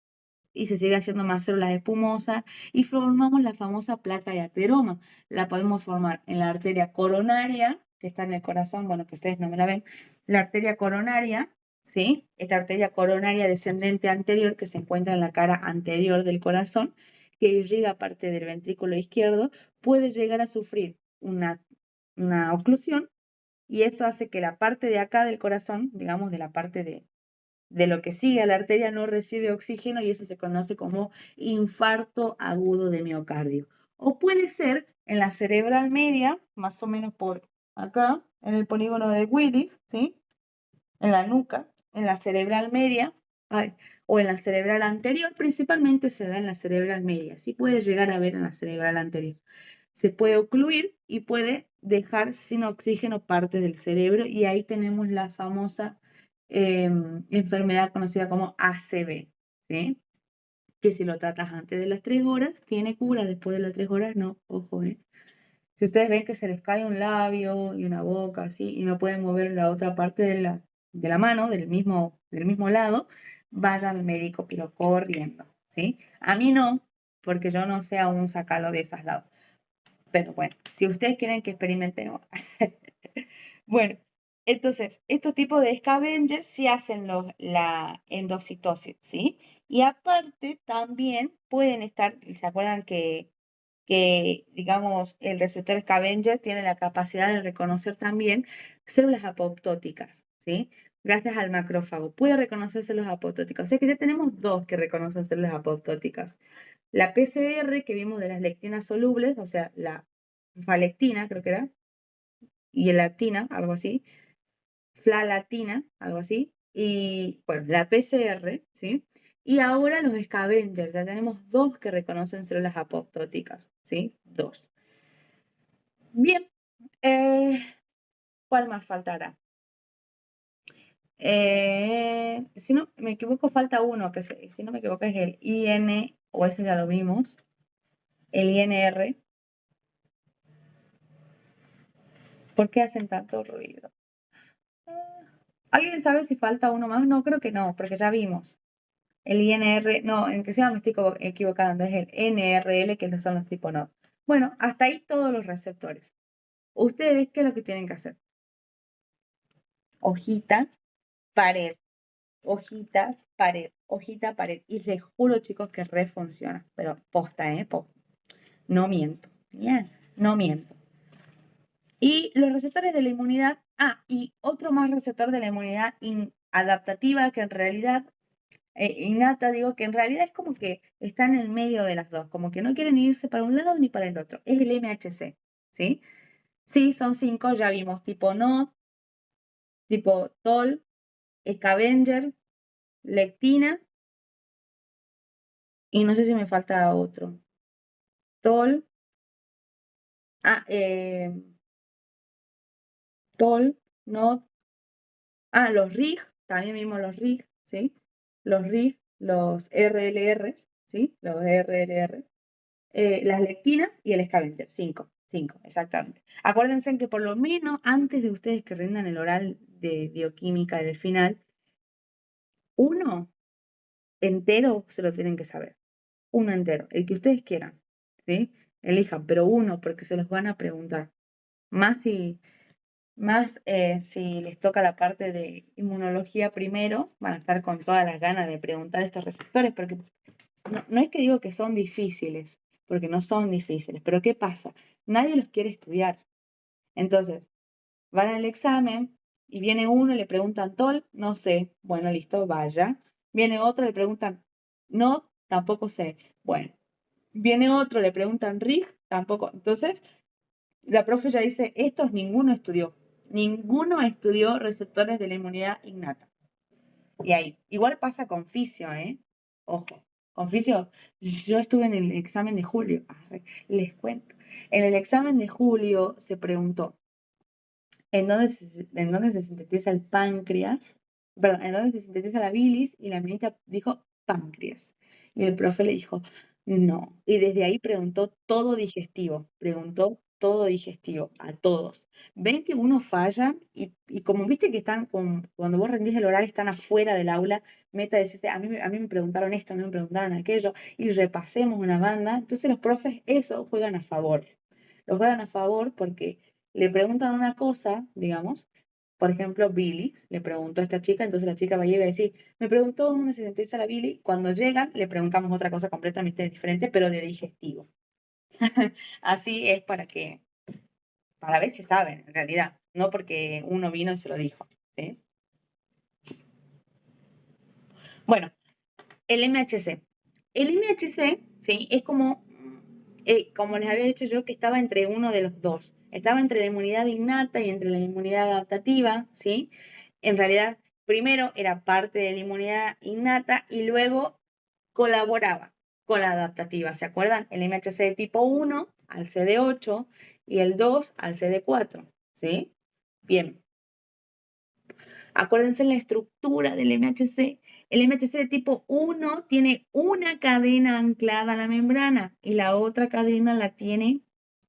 y se sigue haciendo más células espumosas y formamos la famosa placa de ateroma. La podemos formar en la arteria coronaria, que está en el corazón, bueno, que ustedes no me la ven, la arteria coronaria, ¿sí? Esta arteria coronaria descendente anterior que se encuentra en la cara anterior del corazón, que irriga parte del ventrículo izquierdo, puede llegar a sufrir una oclusión, y eso hace que la parte de acá del corazón, digamos, de la parte de lo que sigue a la arteria, no recibe oxígeno, y eso se conoce como infarto agudo de miocardio. O puede ser en la cerebral media, más o menos por acá, en el polígono de Willis, ¿sí? En la nuca, en la cerebral media, o en la cerebral anterior. Principalmente se da en la cerebral media, sí puede llegar a ver en la cerebral anterior. Se puede ocluir y puede dejar sin oxígeno parte del cerebro, y ahí tenemos la famosa enfermedad conocida como ACV, ¿sí? Que si lo tratas antes de las 3 horas, tiene cura; después de las 3 horas, no, ojo, ¿eh? Si ustedes ven que se les cae un labio y una boca así y no pueden mover la otra parte de la mano del mismo lado, vayan al médico, pero corriendo, ¿sí? A mí no, porque yo no sé aún sacarlo de esos lados. Pero bueno, si ustedes quieren que experimentemos. Bueno, entonces, estos tipos de scavengers sí hacen la endocitosis, ¿sí? Y aparte también pueden estar, ¿se acuerdan que, digamos, el receptor scavenger tiene la capacidad de reconocer también células apoptóticas, ¿sí? Gracias al macrófago puede reconocer células apoptóticas. O sea que ya tenemos dos que reconocen células apoptóticas. La PCR que vimos de las lectinas solubles, o sea, la falectina, creo que era, y la actina, algo así, flalatina, algo así, y bueno, la PCR, ¿sí? Y ahora los scavengers, ya tenemos dos que reconocen células apoptóticas, ¿sí? Dos. Bien, ¿cuál más faltará? Si no me equivoco, falta uno, si no me equivoco es el IN, o ese ya lo vimos, el INR. ¿Por qué hacen tanto ruido? ¿Alguien sabe si falta uno más? No, creo que no, porque ya vimos. El INR, no, en que sea me estoy equivocando, es el NRL, que no son los tipo no. Bueno, hasta ahí todos los receptores. Ustedes, ¿qué es lo que tienen que hacer? Hojita, pared, hojita, pared, hojita, pared. Y les juro, chicos, que re funciona. Pero posta, no miento. Bien, no miento. Y los receptores de la inmunidad, y otro más receptor de la inmunidad adaptativa, que en realidad, innata, digo, que en realidad es como que está en el medio de las dos, como que no quieren irse para un lado ni para el otro, es el MHC, ¿sí? Sí, son 5, ya vimos, tipo NOD, tipo TOL, scavenger, lectina, y no sé si me falta otro. TOL, TOL, NOD, los RIG, también vimos los RIG, ¿sí? Los RIG, los RLR, ¿sí? Los RLR, las lectinas y el scavenger, 5, exactamente. Acuérdense que por lo menos antes de ustedes que rindan el oral de bioquímica del final, uno entero se lo tienen que saber. Uno entero, el que ustedes quieran, ¿sí? Elijan, pero uno, porque se los van a preguntar. Más si les toca la parte de inmunología primero, van a estar con todas las ganas de preguntar estos receptores, porque no es que digo que son difíciles, porque no son difíciles, pero ¿qué pasa? Nadie los quiere estudiar. Entonces, van al examen y viene uno y le preguntan TOL, no sé, bueno, listo, vaya. Viene otro, le preguntan NOD, tampoco sé, bueno. Viene otro, le preguntan RIG, tampoco. Entonces, la profe ya dice, estos ninguno estudió receptores de la inmunidad innata. Y ahí, igual pasa con fisio, Ojo, con fisio, yo estuve en el examen de julio, les cuento. En el examen de julio se preguntó, ¿en dónde se sintetiza el páncreas? Perdón, ¿en dónde se sintetiza la bilis? Y la minita dijo páncreas. Y el profe le dijo, no. Y desde ahí preguntó todo digestivo a todos. Ven que uno falla y como viste que están, cuando vos rendís el oral, están afuera del aula, meta decís, a mí me preguntaron esto, a mí me preguntaron aquello, y repasemos una banda. Entonces los profes eso juegan a favor. Los juegan a favor porque le preguntan una cosa, digamos, por ejemplo, Billy le preguntó a esta chica, entonces la chica va a ir a decir, me preguntó dónde se sintetiza la Billy. Cuando llegan, le preguntamos otra cosa completamente diferente, pero de digestivo. Así es para ver si saben, en realidad, no porque uno vino y se lo dijo, ¿sí? Bueno, el MHC. El MHC, ¿sí? Es como les había dicho yo, que estaba entre uno de los dos. Estaba entre la inmunidad innata y entre la inmunidad adaptativa, ¿sí? En realidad, primero era parte de la inmunidad innata y luego colaboraba con la adaptativa. ¿Se acuerdan? El MHC de tipo 1 al CD8 y el 2 al CD4, ¿sí? Bien. Acuérdense la estructura del MHC. El MHC de tipo 1 tiene una cadena anclada a la membrana y la otra cadena la tiene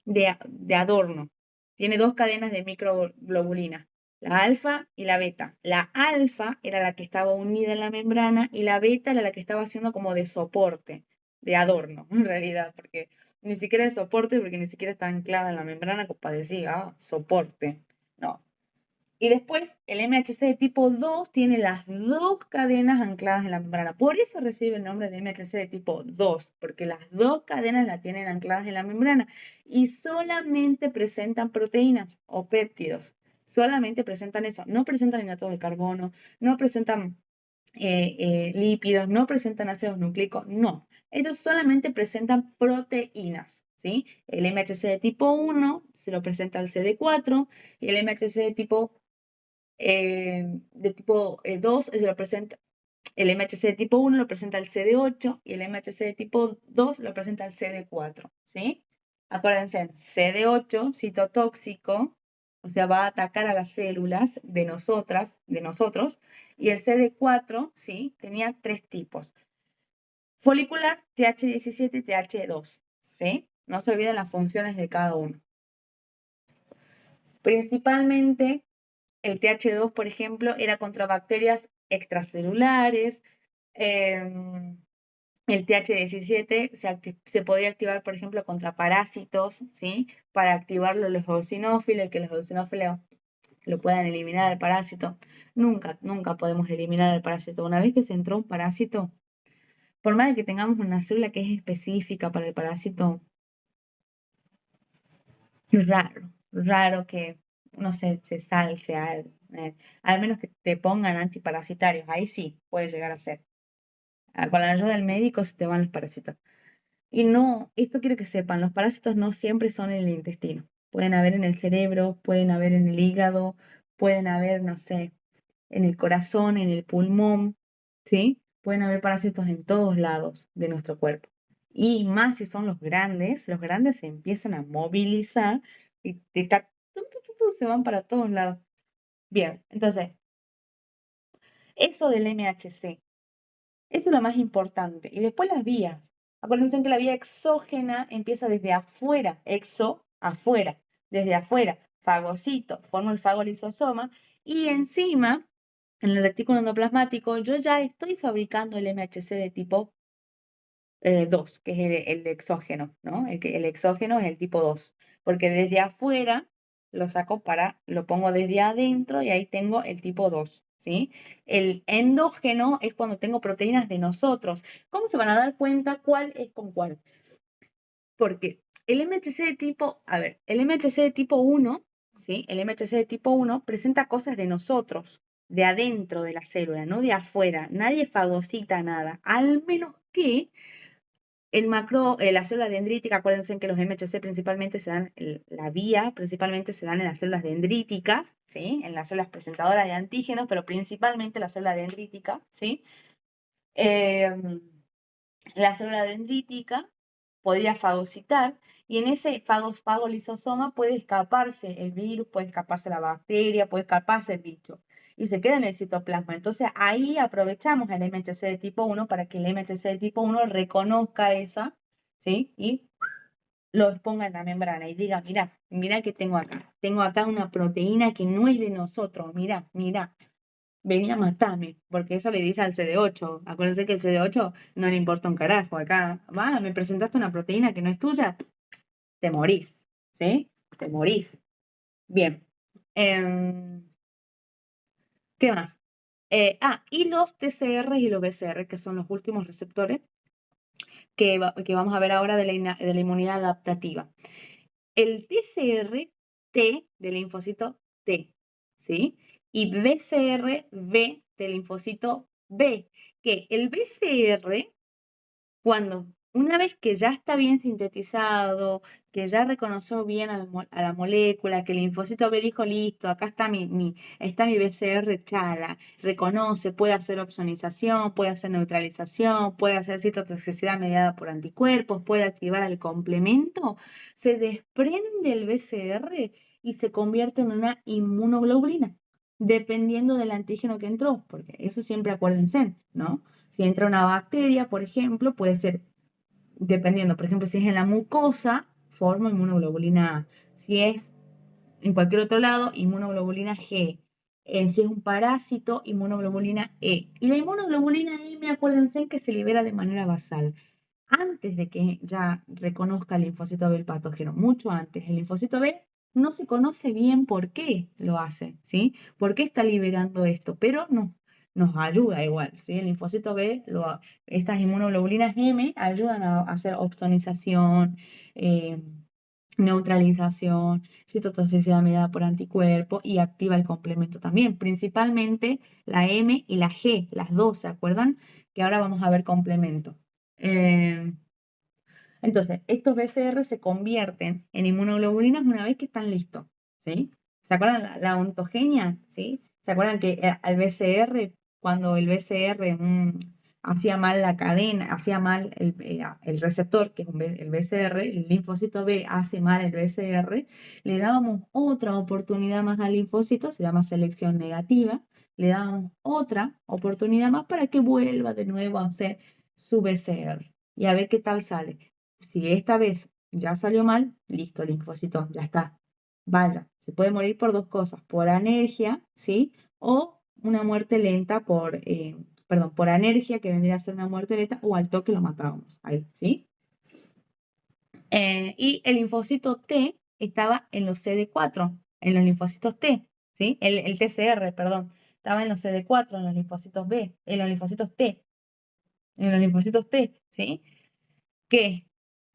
de adorno. Tiene dos cadenas de microglobulina, la alfa y la beta. La alfa era la que estaba unida en la membrana y la beta era la que estaba haciendo como de soporte, de adorno, en realidad, porque ni siquiera es soporte, porque ni siquiera está anclada en la membrana, como para decir, soporte. No, y después el MHC de tipo 2 tiene las dos cadenas ancladas en la membrana. Por eso recibe el nombre de MHC de tipo 2, porque las dos cadenas la tienen ancladas en la membrana y solamente presentan proteínas o péptidos. Solamente presentan eso. No presentan hidratos de carbono, no presentan lípidos, no presentan ácidos nucleicos, no. Ellos solamente presentan proteínas, ¿sí? El MHC de tipo 1 se lo presenta al CD4 y el MHC de tipo 2 se lo presenta, el MHC de tipo 1 lo presenta el CD8 y el MHC de tipo 2 lo presenta el CD4, ¿sí? Acuérdense, CD8, citotóxico, o sea, va a atacar a las células de nosotros, y el CD4, ¿sí? Tenía tres tipos: folicular, TH17 y TH2, ¿sí? No se olviden las funciones de cada uno. Principalmente, el TH2, por ejemplo, era contra bacterias extracelulares, El TH17 se podría activar, por ejemplo, contra parásitos, ¿sí? Para activarlo los eosinófilos, y que los eosinófilos lo puedan eliminar al parásito. Nunca podemos eliminar al parásito. Una vez que se entró un parásito, por más de que tengamos una célula que es específica para el parásito, raro que, no sé, se salce al menos que te pongan antiparasitarios. Ahí sí, puede llegar a ser. Con la ayuda del médico se te van los parásitos. Y no, esto quiero que sepan, los parásitos no siempre son en el intestino. Pueden haber en el cerebro, pueden haber en el hígado, pueden haber, no sé, en el corazón, en el pulmón, ¿sí? Pueden haber parásitos en todos lados de nuestro cuerpo. Y más si son los grandes se empiezan a movilizar y se van para todos lados. Bien, entonces, eso del MHC. Eso es lo más importante. Y después las vías. Acuérdense que la vía exógena empieza desde afuera, afuera, desde afuera, fagocito, formo el fagolisosoma y encima, en el retículo endoplasmático, yo ya estoy fabricando el MHC de tipo 2, que es el exógeno, ¿no? El exógeno es el tipo 2, porque desde afuera lo pongo desde adentro y ahí tengo el tipo 2, ¿sí? El endógeno es cuando tengo proteínas de nosotros. ¿Cómo se van a dar cuenta cuál es con cuál? Porque el MHC de tipo, a ver, el MHC de tipo 1, ¿sí? El MHC de tipo 1 presenta cosas de nosotros, de adentro de la célula, no de afuera. Nadie fagocita nada, al menos que la célula dendrítica. Acuérdense que los MHC principalmente se dan, la vía principalmente se dan en las células dendríticas, ¿sí? En las células presentadoras de antígenos, pero principalmente la célula dendrítica, ¿sí? La célula dendrítica podría fagocitar y en ese fagolisosoma puede escaparse el virus, puede escaparse la bacteria, puede escaparse el bicho y se queda en el citoplasma. Entonces ahí aprovechamos el MHC de tipo 1 para que el MHC de tipo 1 reconozca esa, ¿sí? Y lo exponga en la membrana y diga, mira que tengo acá. Tengo acá una proteína que no es de nosotros, mira, vení a matarme, porque eso le dice al CD8. Acuérdense que el CD8 no le importa un carajo. Acá, me presentaste una proteína que no es tuya, te morís, ¿sí? Te morís. Bien. ¿Qué más? Y los TCR y los BCR, que son los últimos receptores que vamos a ver ahora de la inmunidad adaptativa. El TCR T del linfocito T, ¿sí? Y BCR B del linfocito B, que el BCR, una vez que ya está bien sintetizado, que ya reconoció bien a la molécula, que el linfocito B dijo, listo, acá está está mi BCR chala, reconoce, puede hacer opsonización, puede hacer neutralización, puede hacer citotoxicidad mediada por anticuerpos, puede activar el complemento, se desprende el BCR y se convierte en una inmunoglobulina, dependiendo del antígeno que entró, porque eso siempre acuérdense, ¿no? Si entra una bacteria, por ejemplo, puede ser, dependiendo, por ejemplo, si es en la mucosa, forma inmunoglobulina A. Si es en cualquier otro lado, inmunoglobulina G. Si es un parásito, inmunoglobulina E. Y la inmunoglobulina M, acuérdense que se libera de manera basal. Antes de que ya reconozca el linfocito B el patógeno, mucho antes. El linfocito B no se conoce bien por qué lo hace, ¿sí? ¿Por qué está liberando esto? Pero nos ayuda igual, ¿sí? El linfocito B, estas inmunoglobulinas M ayudan a hacer opsonización, neutralización, citotoxicidad mediada por anticuerpo y activa el complemento también, principalmente la M y la G, las dos, ¿se acuerdan? Que ahora vamos a ver complemento. Entonces, estos BCR se convierten en inmunoglobulinas una vez que están listos, ¿sí? ¿Se acuerdan la ontogenia? ¿Sí? ¿Se acuerdan que al BCR, cuando el BCR hacía mal la cadena, hacía mal el receptor, que es el BCR, el linfocito B hace mal el BCR, le dábamos otra oportunidad más al linfocito, se llama selección negativa, le dábamos otra oportunidad más para que vuelva de nuevo a hacer su BCR y a ver qué tal sale. Si esta vez ya salió mal, listo, linfocito, ya está. Vaya, se puede morir por dos cosas, por anergia, ¿sí? O una muerte lenta perdón, por anergia, que vendría a ser una muerte lenta, o al toque lo matábamos. Ahí, ¿sí? Y el linfocito T estaba en los CD4, en los linfocitos T, ¿sí? El TCR, perdón, estaba en los CD4, en los linfocitos B, en los linfocitos T, en los linfocitos T, ¿sí? Que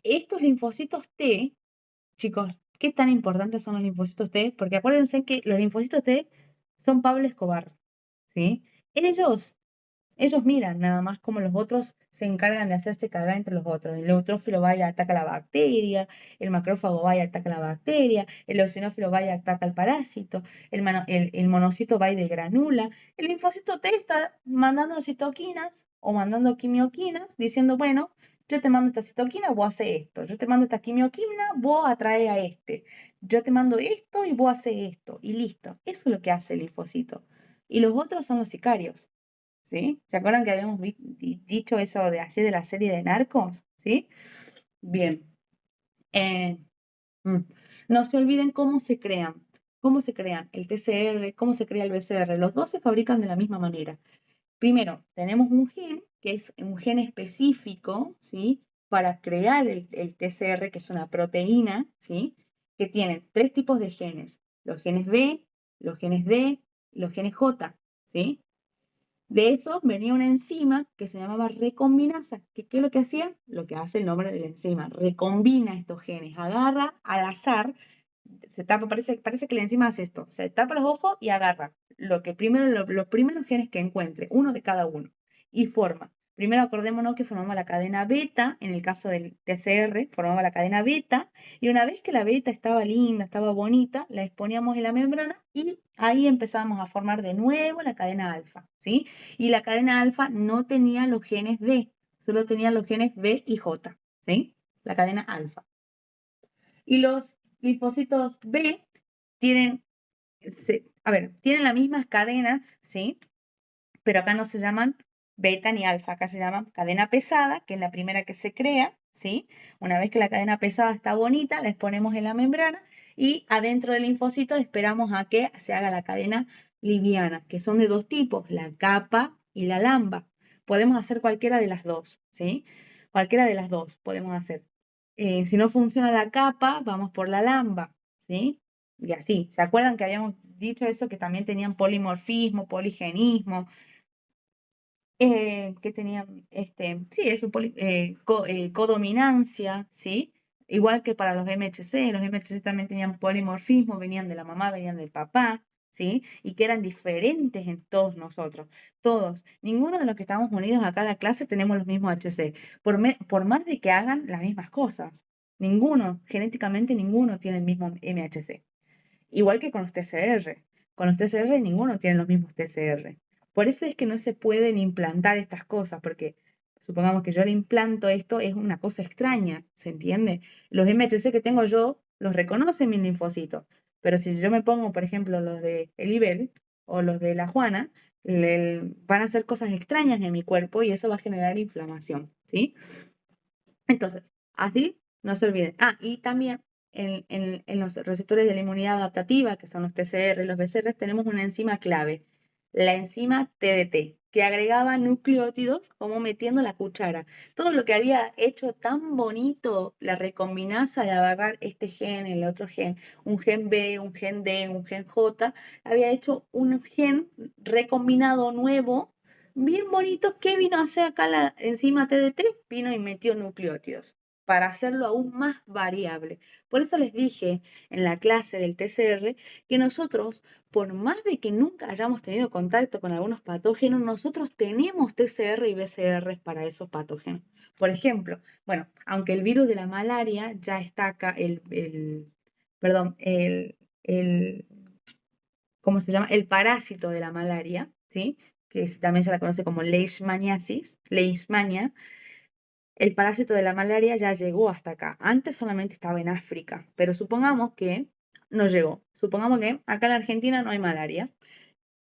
estos linfocitos T, chicos, ¿qué tan importantes son los linfocitos T? Porque acuérdense que los linfocitos T son Pablo Escobar, ¿sí? Ellos miran nada más como los otros se encargan de hacerse cagar entre los otros. El neutrófilo va y ataca la bacteria, el macrófago va y ataca la bacteria, el eosinófilo va y ataca al parásito, el monocito va y degranula. El linfocito T está mandando citoquinas o mandando quimioquinas diciendo, bueno, yo te mando esta citoquina, vos haces esto. Yo te mando esta quimioquina, vos atrae a este. Yo te mando esto y vos haces esto. Y listo. Eso es lo que hace el linfocito. Y los otros son los sicarios. ¿Sí? ¿Se acuerdan que habíamos dicho eso de así de la serie de Narcos? ¿Sí? Bien. Eh, mm. No se olviden cómo se crean. ¿Cómo se crean el TCR? ¿Cómo se crea el BCR? Los dos se fabrican de la misma manera. Primero, tenemos un gen, que es un gen específico, ¿sí? Para crear el TCR, que es una proteína, ¿sí? Que tiene tres tipos de genes. Los genes B, los genes D y los genes J, ¿sí? De eso venía una enzima que se llamaba recombinasa. ¿Qué es lo que hacía? Lo que hace el nombre de la enzima. Recombina estos genes. Agarra al azar, se tapa, parece que la enzima hace esto. Se tapa los ojos y agarra los primeros genes que encuentre, uno de cada uno, y forma. Primero acordémonos que formamos la cadena beta, en el caso del TCR, formaba la cadena beta, y una vez que la beta estaba linda, estaba bonita, la exponíamos en la membrana y ahí empezamos a formar de nuevo la cadena alfa, ¿sí? Y la cadena alfa no tenía los genes D, solo tenía los genes B y J, ¿sí? La cadena alfa. Y los linfocitos B tienen, tienen las mismas cadenas, ¿sí? Pero acá no se llaman beta ni alfa, acá se llaman cadena pesada, que es la primera que se crea, ¿sí? Una vez que la cadena pesada está bonita, la exponemos en la membrana y adentro del linfocito esperamos a que se haga la cadena liviana, que son de dos tipos, la capa y la lamba. Podemos hacer cualquiera de las dos, ¿sí? Cualquiera de las dos podemos hacer. Si no funciona la capa, vamos por la lamba, ¿sí? Y así. ¿Se acuerdan que habíamos dicho eso, que también tenían polimorfismo, poligenismo? Que tenían, sí, eso, codominancia, ¿sí? Igual que para los MHC también tenían polimorfismo, venían de la mamá, venían del papá, ¿sí? Y que eran diferentes en todos nosotros, todos. Ninguno de los que estamos unidos acá en la clase tenemos los mismos HC, por más de que hagan las mismas cosas. Ninguno, genéticamente ninguno tiene el mismo MHC. Igual que con los TCR. Con los TCR ninguno tiene los mismos TCR. Por eso es que no se pueden implantar estas cosas, porque supongamos que yo le implanto esto, es una cosa extraña, ¿se entiende? Los MHC que tengo yo los reconocen mis linfocitos, pero si yo me pongo, por ejemplo, los de Elibel o los de la Juana, van a hacer cosas extrañas en mi cuerpo y eso va a generar inflamación, ¿sí? Entonces, así no se olviden. Ah, y también en los receptores de la inmunidad adaptativa, que son los TCR y los BCR, tenemos una enzima clave, la enzima TDT, que agregaba nucleótidos como metiendo la cuchara. Todo lo que había hecho tan bonito la recombinasa de agarrar este gen, el otro gen, un gen B, un gen D, un gen J, había hecho un gen recombinado nuevo bien bonito. ¿Qué vino a hacer acá la enzima TDT? Vino y metió nucleótidos para hacerlo aún más variable. Por eso les dije en la clase del TCR que nosotros, por más de que nunca hayamos tenido contacto con algunos patógenos, nosotros tenemos TCR y BCR para esos patógenos. Por ejemplo, bueno, aunque el virus de la malaria ya está acá, perdón, ¿cómo se llama? El parásito de la malaria, ¿sí? Que también se la conoce como Leishmania. El parásito de la malaria ya llegó hasta acá. Antes solamente estaba en África, pero supongamos que no llegó. Supongamos que acá en la Argentina no hay malaria.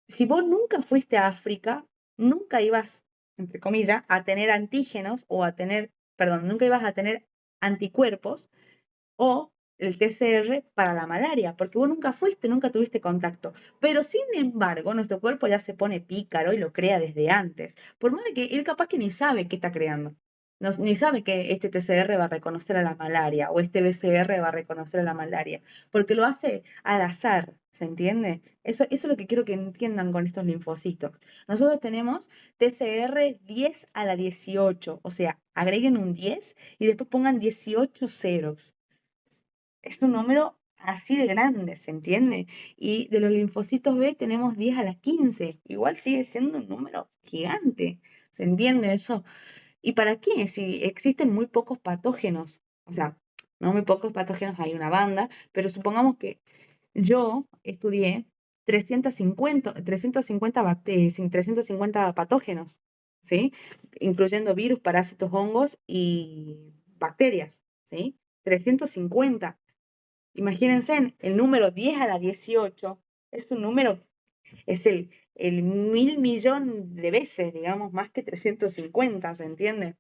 Si vos nunca fuiste a África, nunca ibas, entre comillas, a tener antígenos o a tener, perdón, nunca ibas a tener anticuerpos o el TCR para la malaria, porque vos nunca tuviste contacto. Pero sin embargo, nuestro cuerpo ya se pone pícaro y lo crea desde antes. Por más de que él capaz que ni sabe qué está creando. Ni sabe que este TCR va a reconocer a la malaria o este BCR va a reconocer a la malaria, porque lo hace al azar, ¿se entiende? Eso es lo que quiero que entiendan con estos linfocitos. Nosotros tenemos TCR 10 a la 18, o sea, agreguen un 10 y después pongan 18 ceros. Es un número así de grande, ¿se entiende? Y de los linfocitos B tenemos 10 a la 15. Igual sigue siendo un número gigante. ¿Se entiende eso? ¿Y para qué? Si existen muy pocos patógenos. O sea, no muy pocos patógenos, hay una banda, pero supongamos que yo estudié 350 350 patógenos, ¿sí? Incluyendo virus, parásitos, hongos y bacterias, ¿sí? 350. Imagínense, el número 10 a la 18 es un número, es el 1000 millón de veces, digamos, más que 350, ¿se entiende?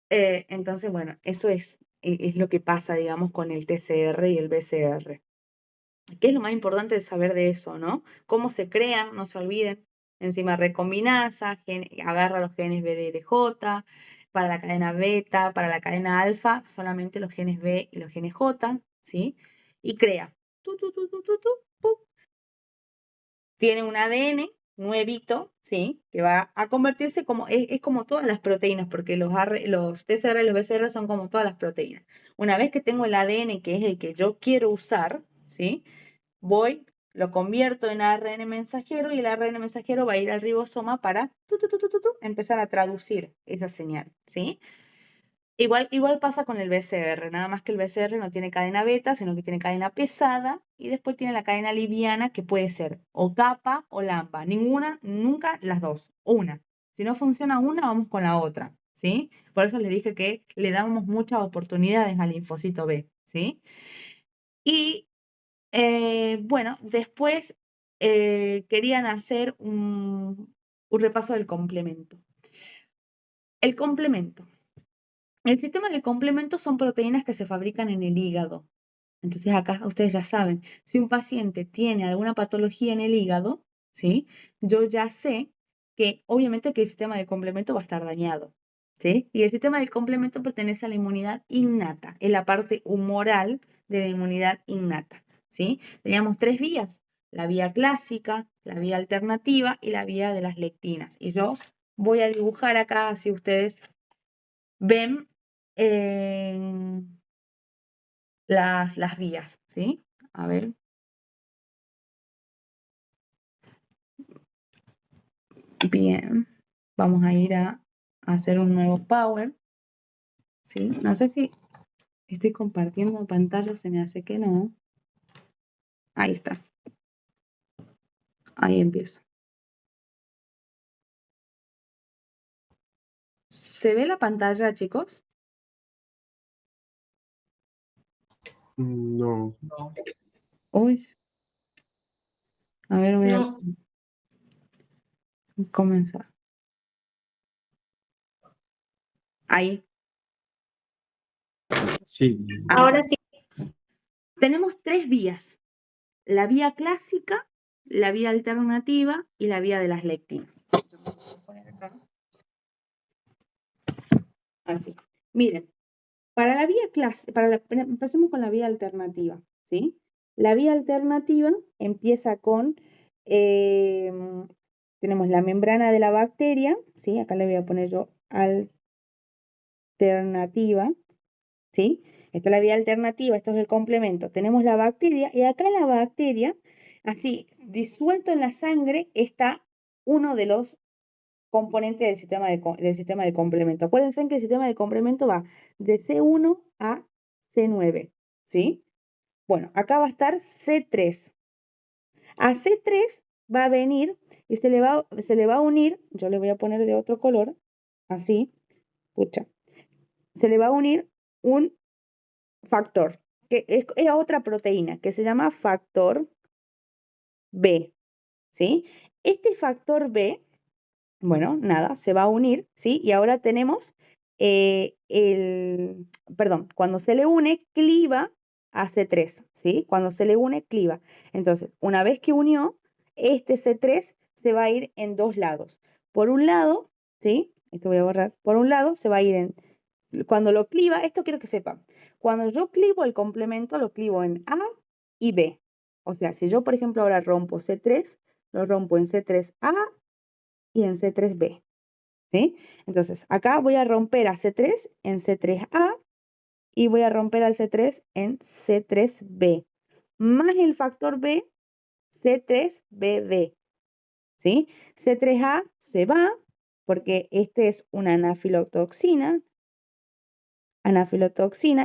Entonces, bueno, eso es lo que pasa, digamos, con el TCR y el BCR. ¿Qué es lo más importante de saber de eso, no? Cómo se crean, no se olviden. Enzima recombinasa, agarra los genes BDRJ, para la cadena beta, para la cadena alfa, solamente los genes B y los genes J, ¿sí? Y crea. Pum. Tiene un ADN nuevito, ¿sí? Que va a convertirse como, es como todas las proteínas, porque los TCR y los BCR son como todas las proteínas. Una vez que tengo el ADN, que es el que yo quiero usar, ¿sí? Lo convierto en ARN mensajero y el ARN mensajero va a ir al ribosoma para empezar a traducir esa señal, ¿sí? Igual pasa con el BCR, nada más que el BCR no tiene cadena beta, sino que tiene cadena pesada y después tiene la cadena liviana que puede ser o kappa o lambda. Ninguna, nunca las dos, una. Si no funciona una, vamos con la otra, ¿sí? Por eso les dije que le damos muchas oportunidades al linfocito B, ¿sí? Y bueno, después querían hacer un repaso del complemento. El complemento. El sistema del complemento son proteínas que se fabrican en el hígado. Entonces acá ustedes ya saben, si un paciente tiene alguna patología en el hígado, ¿sí? Yo ya sé que obviamente que el sistema del complemento va a estar dañado, ¿sí? Y el sistema del complemento pertenece a la inmunidad innata, es la parte humoral de la inmunidad innata, ¿sí? Teníamos tres vías, la vía clásica, la vía alternativa y la vía de las lectinas. Y yo voy a dibujar acá, si ustedes ven las vías, ¿sí? A ver. Bien. Vamos a ir a hacer un nuevo Power, ¿sí? No sé si estoy compartiendo pantalla, se me hace que no. Ahí está. Ahí empiezo. ¿Se ve la pantalla, chicos? No. Uy. A ver, voy a No. comenzar. Ahí. Sí. Ahora sí. Tenemos tres vías. La vía clásica, la vía alternativa y la vía de las lectinas. Así. Miren, para la vía clásica, empecemos con la vía alternativa, ¿sí? La vía alternativa empieza con, tenemos la membrana de la bacteria, ¿sí? Acá le voy a poner yo alternativa, ¿sí? Esta es la vía alternativa, esto es el complemento. Tenemos la bacteria y acá en la bacteria, así, disuelto en la sangre, está uno de los componentes del sistema de complemento. Acuérdense que el sistema de complemento va de C1 a C9, ¿sí? Bueno, acá va a estar C3. A C3 va a venir y se le va a unir, yo le voy a poner de otro color, así, escucha, se le va a unir un factor, que es otra proteína, que se llama factor B, ¿sí? Este factor B, bueno, nada, se va a unir, ¿sí? Y ahora tenemos perdón, cuando se le une, cliva a C3, ¿sí? Cuando se le une, cliva. Entonces, una vez que unió, este C3 se va a ir en dos lados. Por un lado, ¿sí? Esto voy a borrar. Por un lado, se va a ir en... Cuando lo cliva, esto quiero que sepan. Cuando yo clivo el complemento, lo clivo en A y B. O sea, si yo, por ejemplo, ahora rompo C3, lo rompo en C3A y en C3B. ¿Sí? Entonces, acá voy a romper a C3 en C3A y voy a romper al C3 en C3B. Más el factor B, C3BB. ¿Sí? C3A se va porque este es una anafilotoxina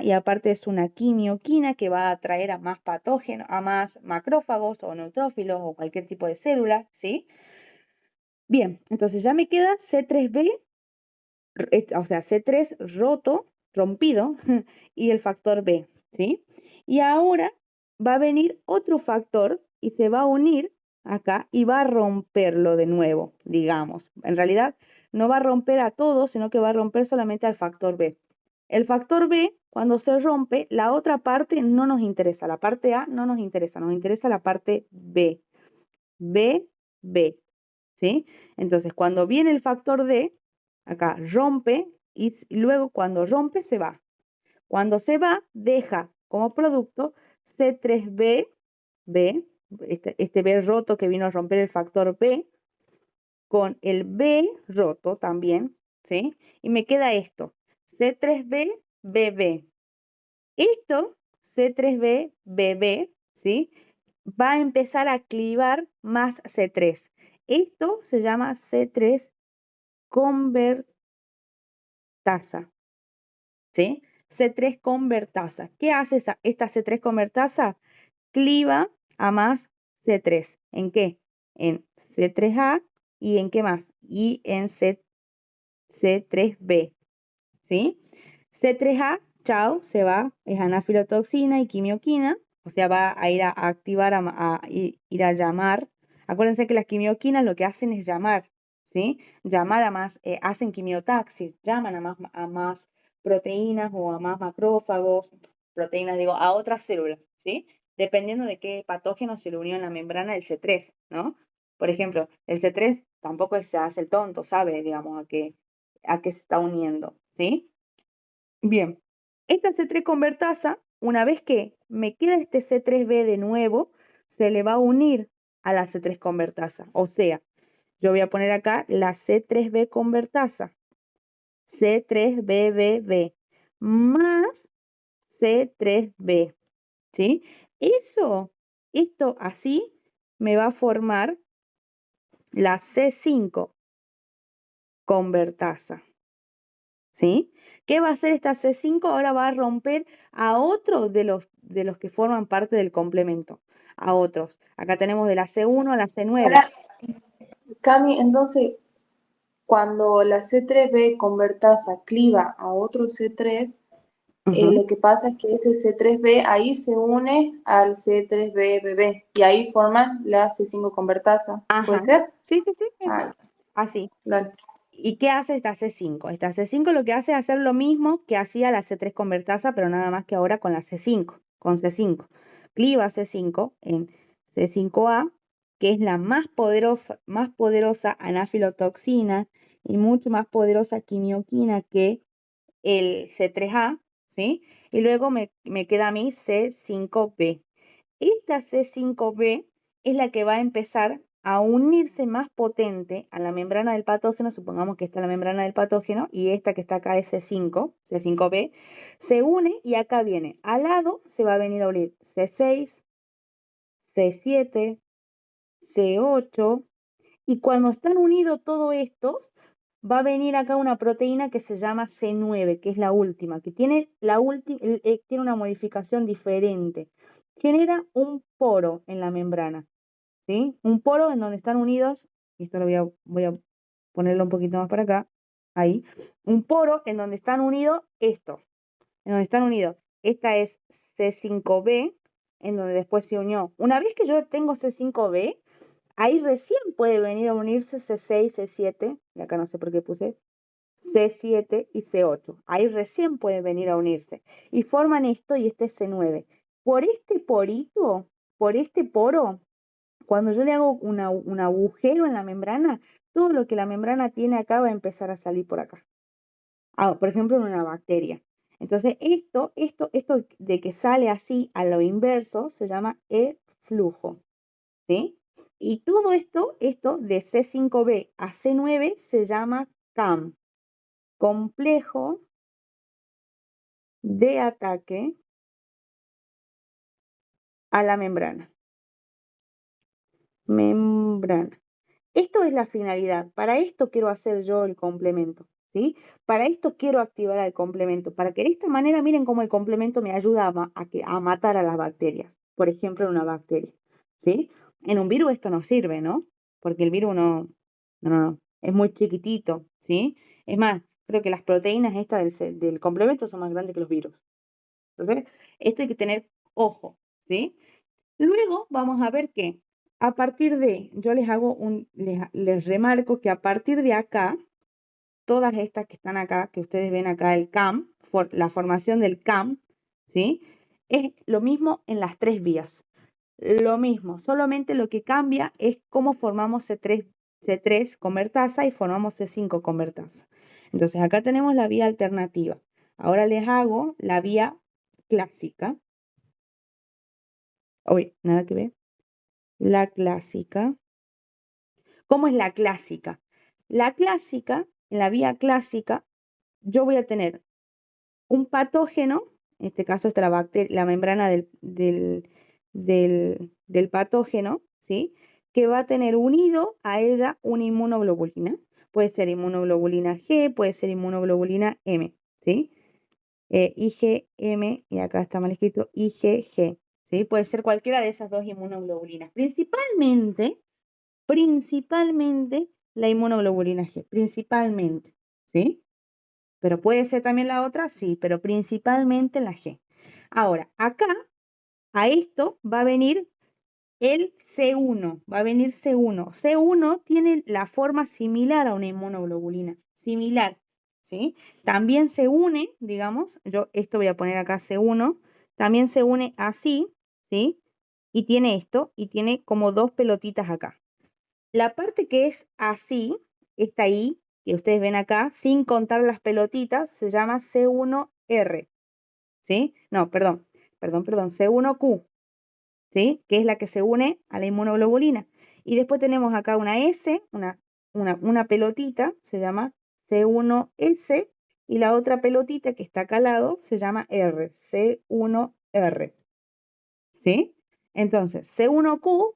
y aparte es una quimioquina que va a atraer a más patógenos, a más macrófagos o neutrófilos o cualquier tipo de célula, ¿sí? Bien, entonces ya me queda C3B, o sea, C3 rompido, y el factor B, ¿sí? Y ahora va a venir otro factor y se va a unir acá y va a romperlo de nuevo, digamos. En realidad no va a romper a todo, sino que va a romper solamente al factor B. El factor B, cuando se rompe, la otra parte no nos interesa, la parte A no nos interesa, nos interesa la parte B. B, B, ¿sí? Entonces, cuando viene el factor D, acá rompe y luego cuando rompe se va. Cuando se va, deja como producto C3B, B, este B roto que vino a romper el factor B, con el B roto también, ¿sí? Y me queda esto, C3B, BB. Esto, C3B, BB, ¿sí? Va a empezar a clivar más C3. Esto se llama C3 convertasa, ¿sí? C3 convertasa. ¿Qué hace esta C3 convertasa? Cliva a más C3. ¿En qué? En C3A y en qué más? Y en C3B, ¿sí? C3A, chao, se va, es anafilotoxina y quimioquina, o sea, va a ir a activar, ir a llamar. Acuérdense que las quimioquinas lo que hacen es llamar, ¿sí? Llamar a más, hacen quimiotaxis, llaman a más proteínas o a más macrófagos, proteínas, digo, a otras células, ¿sí? Dependiendo de qué patógeno se le unió en la membrana del C3, ¿no? Por ejemplo, el C3 tampoco se hace el tonto, sabe, digamos, a qué se está uniendo, ¿sí? Bien, esta C3 convertasa, una vez que me queda este C3B de nuevo, se le va a unir a la C3 convertasa. O sea, yo voy a poner acá la C3B convertasa, C3BBB, más C3B, ¿sí? Esto así me va a formar la C5 convertasa, ¿sí? ¿Qué va a hacer esta C5? Ahora va a romper a otro de los que forman parte del complemento, a otros. Acá tenemos de la C1 a la C9. Ahora, Cami, entonces, cuando la C3B convertasa cliva a otro C3, lo que pasa es que ese C3B ahí se une al C3BBB y ahí forman la C5 convertasa. ¿Puede Ajá. ser? Sí, sí, sí, eso. Ah, Así. dale. ¿Y qué hace esta C5? Esta C5 lo que hace es hacer lo mismo que hacía la C3 convertasa, pero nada más que ahora con la C5, con C5. Cliva C5 en C5A, que es la más poderosa anafilotoxina y mucho más poderosa quimioquina que el C3A, ¿sí? Y luego me queda a mí C5B. Esta C5B es la que va a empezar a unirse más potente a la membrana del patógeno. Supongamos que está la membrana del patógeno y esta que está acá es C5B, se une y acá viene. Al lado se va a venir a unir C6, C7, C8 y cuando están unidos todos estos, va a venir acá una proteína que se llama C9, que es la última, que tiene, tiene una modificación diferente. Genera un poro en la membrana, ¿sí? Un poro en donde están unidos, y esto lo voy a ponerlo un poquito más para acá, ahí. Un poro en donde están unidos esto, en donde están unidos. Esta es C5B, en donde después se unió. Una vez que yo tengo C5B, ahí recién puede venir a unirse C6, C7, y acá no sé por qué puse, C7 y C8. Ahí recién puede venir a unirse. Y forman esto y este es C9. por este porito, por este poro, cuando yo le hago un agujero en la membrana, todo lo que la membrana tiene acá va a empezar a salir por acá. Por ejemplo, en una bacteria. Entonces, esto de que sale así a lo inverso se llama eflujo, ¿sí? Y todo esto de C5b a C9 se llama CAM, complejo de ataque a la membrana. Membrana. Esto es la finalidad. Para esto quiero hacer yo el complemento, ¿sí? Para esto quiero activar el complemento. Para que de esta manera, miren cómo el complemento me ayuda a matar a las bacterias. Por ejemplo, en una bacteria, ¿sí? En un virus esto no sirve, ¿no? Porque el virus no, es muy chiquitito, ¿sí? Es más, creo que las proteínas estas del complemento son más grandes que los virus. Entonces, esto hay que tener ojo, ¿sí? Luego vamos a ver que a partir de, yo les remarco que a partir de acá, todas estas que están acá, que ustedes ven acá, el CAM, la formación del CAM, ¿sí? Es lo mismo en las tres vías. Lo mismo, solamente lo que cambia es cómo formamos C3 convertasa y formamos C5 convertasa. Entonces acá tenemos la vía alternativa. Ahora les hago la vía clásica. Uy, nada que ver. La clásica. ¿Cómo es la clásica? La clásica, en la vía clásica, yo voy a tener un patógeno, en este caso está la membrana del patógeno, ¿sí? Que va a tener unido a ella una inmunoglobulina. Puede ser inmunoglobulina G, puede ser inmunoglobulina M, ¿sí? IgM, y acá está mal escrito, IgG, ¿sí? Puede ser cualquiera de esas dos inmunoglobulinas. Principalmente la inmunoglobulina G, principalmente, ¿sí? Pero puede ser también la otra, sí, pero principalmente la G. Ahora, acá, a esto va a venir el C1, va a venir C1. C1 tiene la forma similar a una inmunoglobulina, similar, ¿sí? También se une, digamos, yo esto voy a poner acá C1, también se une así, ¿sí? Y tiene esto, y tiene como dos pelotitas acá. La parte que es así, esta I, que ustedes ven acá, sin contar las pelotitas, se llama C1R, ¿sí? No, perdón, C1Q, ¿sí? Que es la que se une a la inmunoglobulina. Y después tenemos acá una S, una pelotita, se llama C1S, y la otra pelotita que está acá al lado se llama R, C1R, ¿sí? Entonces, C1Q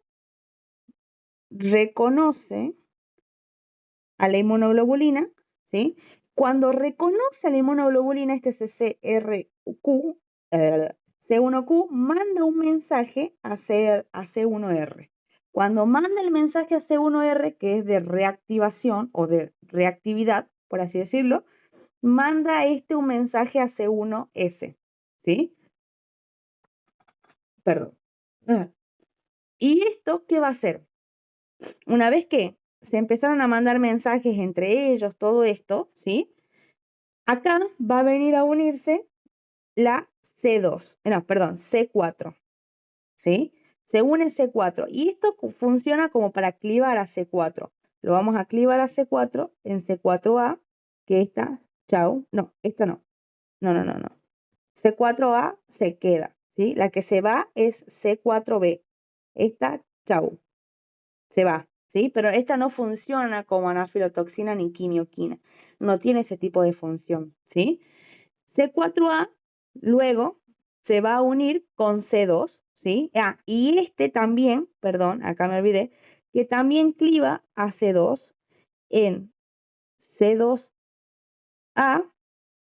reconoce a la inmunoglobulina, ¿sí? Cuando reconoce a la inmunoglobulina, este CRQ, C1Q manda un mensaje a C1R. Cuando manda el mensaje a C1R, que es de reactivación o de reactividad, por así decirlo, manda un mensaje a C1S, ¿sí? Perdón. ¿Y esto qué va a hacer? Una vez que se empezaron a mandar mensajes entre ellos, todo esto, ¿sí? Acá va a venir a unirse la C2, no, perdón, C4, ¿sí? Se une C4 y esto funciona como para clivar a C4. Lo vamos a clivar a C4 en C4A, que esta, chau, no, esta no, no. C4A se queda, ¿sí? La que se va es C4B, esta, chau, se va, ¿sí? Pero esta no funciona como anafilotoxina ni quimioquina, no tiene ese tipo de función, ¿sí? C4A luego se va a unir con C2, ¿sí? Y este también, perdón, acá me olvidé, que también cliva a C2 en C2A,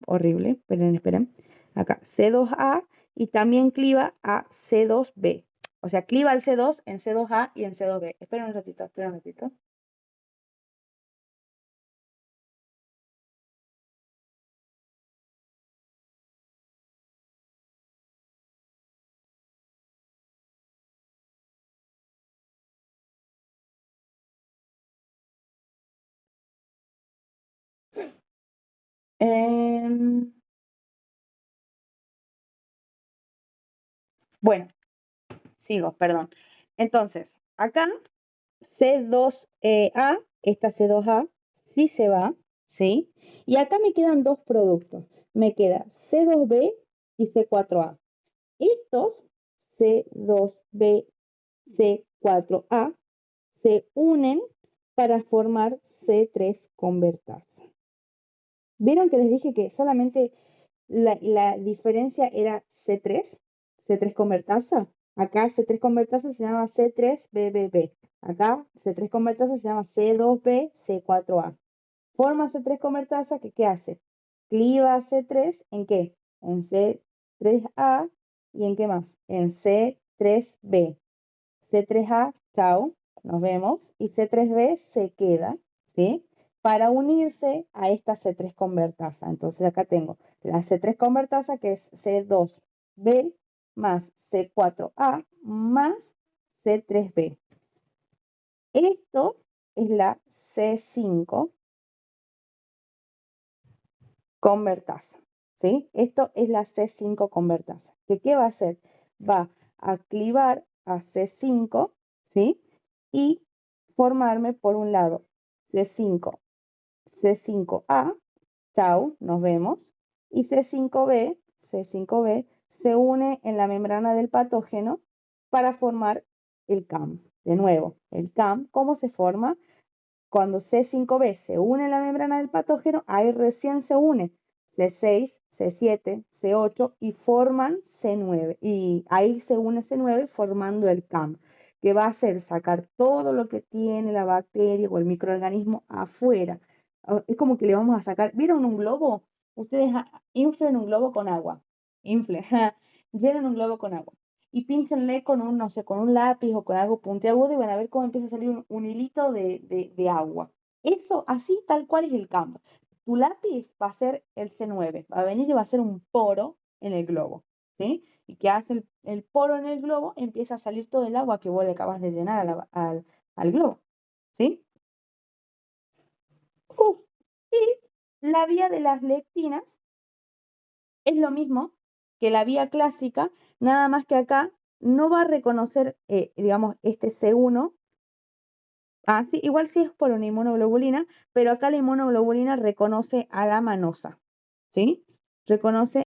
horrible, esperen, acá C2A y también cliva a C2B. O sea, cliva al C2 en C2A y en C2B. Esperen un ratito. Bueno, sigo, perdón. Entonces, acá C2A, esta C2A, sí se va, ¿sí? Y acá me quedan dos productos. Me queda C2B y C4A. Estos C2B, C4A se unen para formar C3 convertasa. ¿Vieron que les dije que solamente la diferencia era C3? C3 convertasa. Acá C3 convertasa se llama C3BBB. Acá C3 convertasa se llama C2B, C4A. Forma C3 convertasa que ¿qué hace? Cliva C3 ¿en qué? En C3A y ¿en qué más? En C3B. C3A, chao, nos vemos. Y C3B se queda, ¿sí? Para unirse a esta C3 convertasa. Entonces acá tengo la C3 convertasa que es C2B más C4A más C3B. Esto es la C5 convertasa, ¿sí? Esto es la C5 convertasa. ¿Qué va a hacer? Va a clivar a C5, ¿sí? Y formarme por un lado C5, C5A, chau, nos vemos, y C5B se une en la membrana del patógeno para formar el CAM. De nuevo, el CAM, ¿cómo se forma? Cuando C5B se une en la membrana del patógeno, ahí recién se une C6, C7, C8 y forman C9. Y ahí se une C9 formando el CAM, que va a hacer sacar todo lo que tiene la bacteria o el microorganismo afuera. Es como que le vamos a sacar, ¿vieron un globo? Ustedes inflen un globo con agua. Inflen, llenen un globo con agua. Y pínchenle con un, no sé, con un lápiz o con algo puntiagudo y van a ver cómo empieza a salir un hilito de agua. Eso, así tal cual es el campo. Tu lápiz va a ser el C9, va a venir y va a hacer un poro en el globo, ¿sí? Y que hace el poro en el globo, empieza a salir todo el agua que vos le acabas de llenar al globo, ¿sí? Y la vía de las lectinas es lo mismo que la vía clásica, nada más que acá no va a reconocer, digamos, este C1. Sí, igual sí es por una inmunoglobulina, pero acá la inmunoglobulina reconoce a la manosa, ¿sí? Reconoce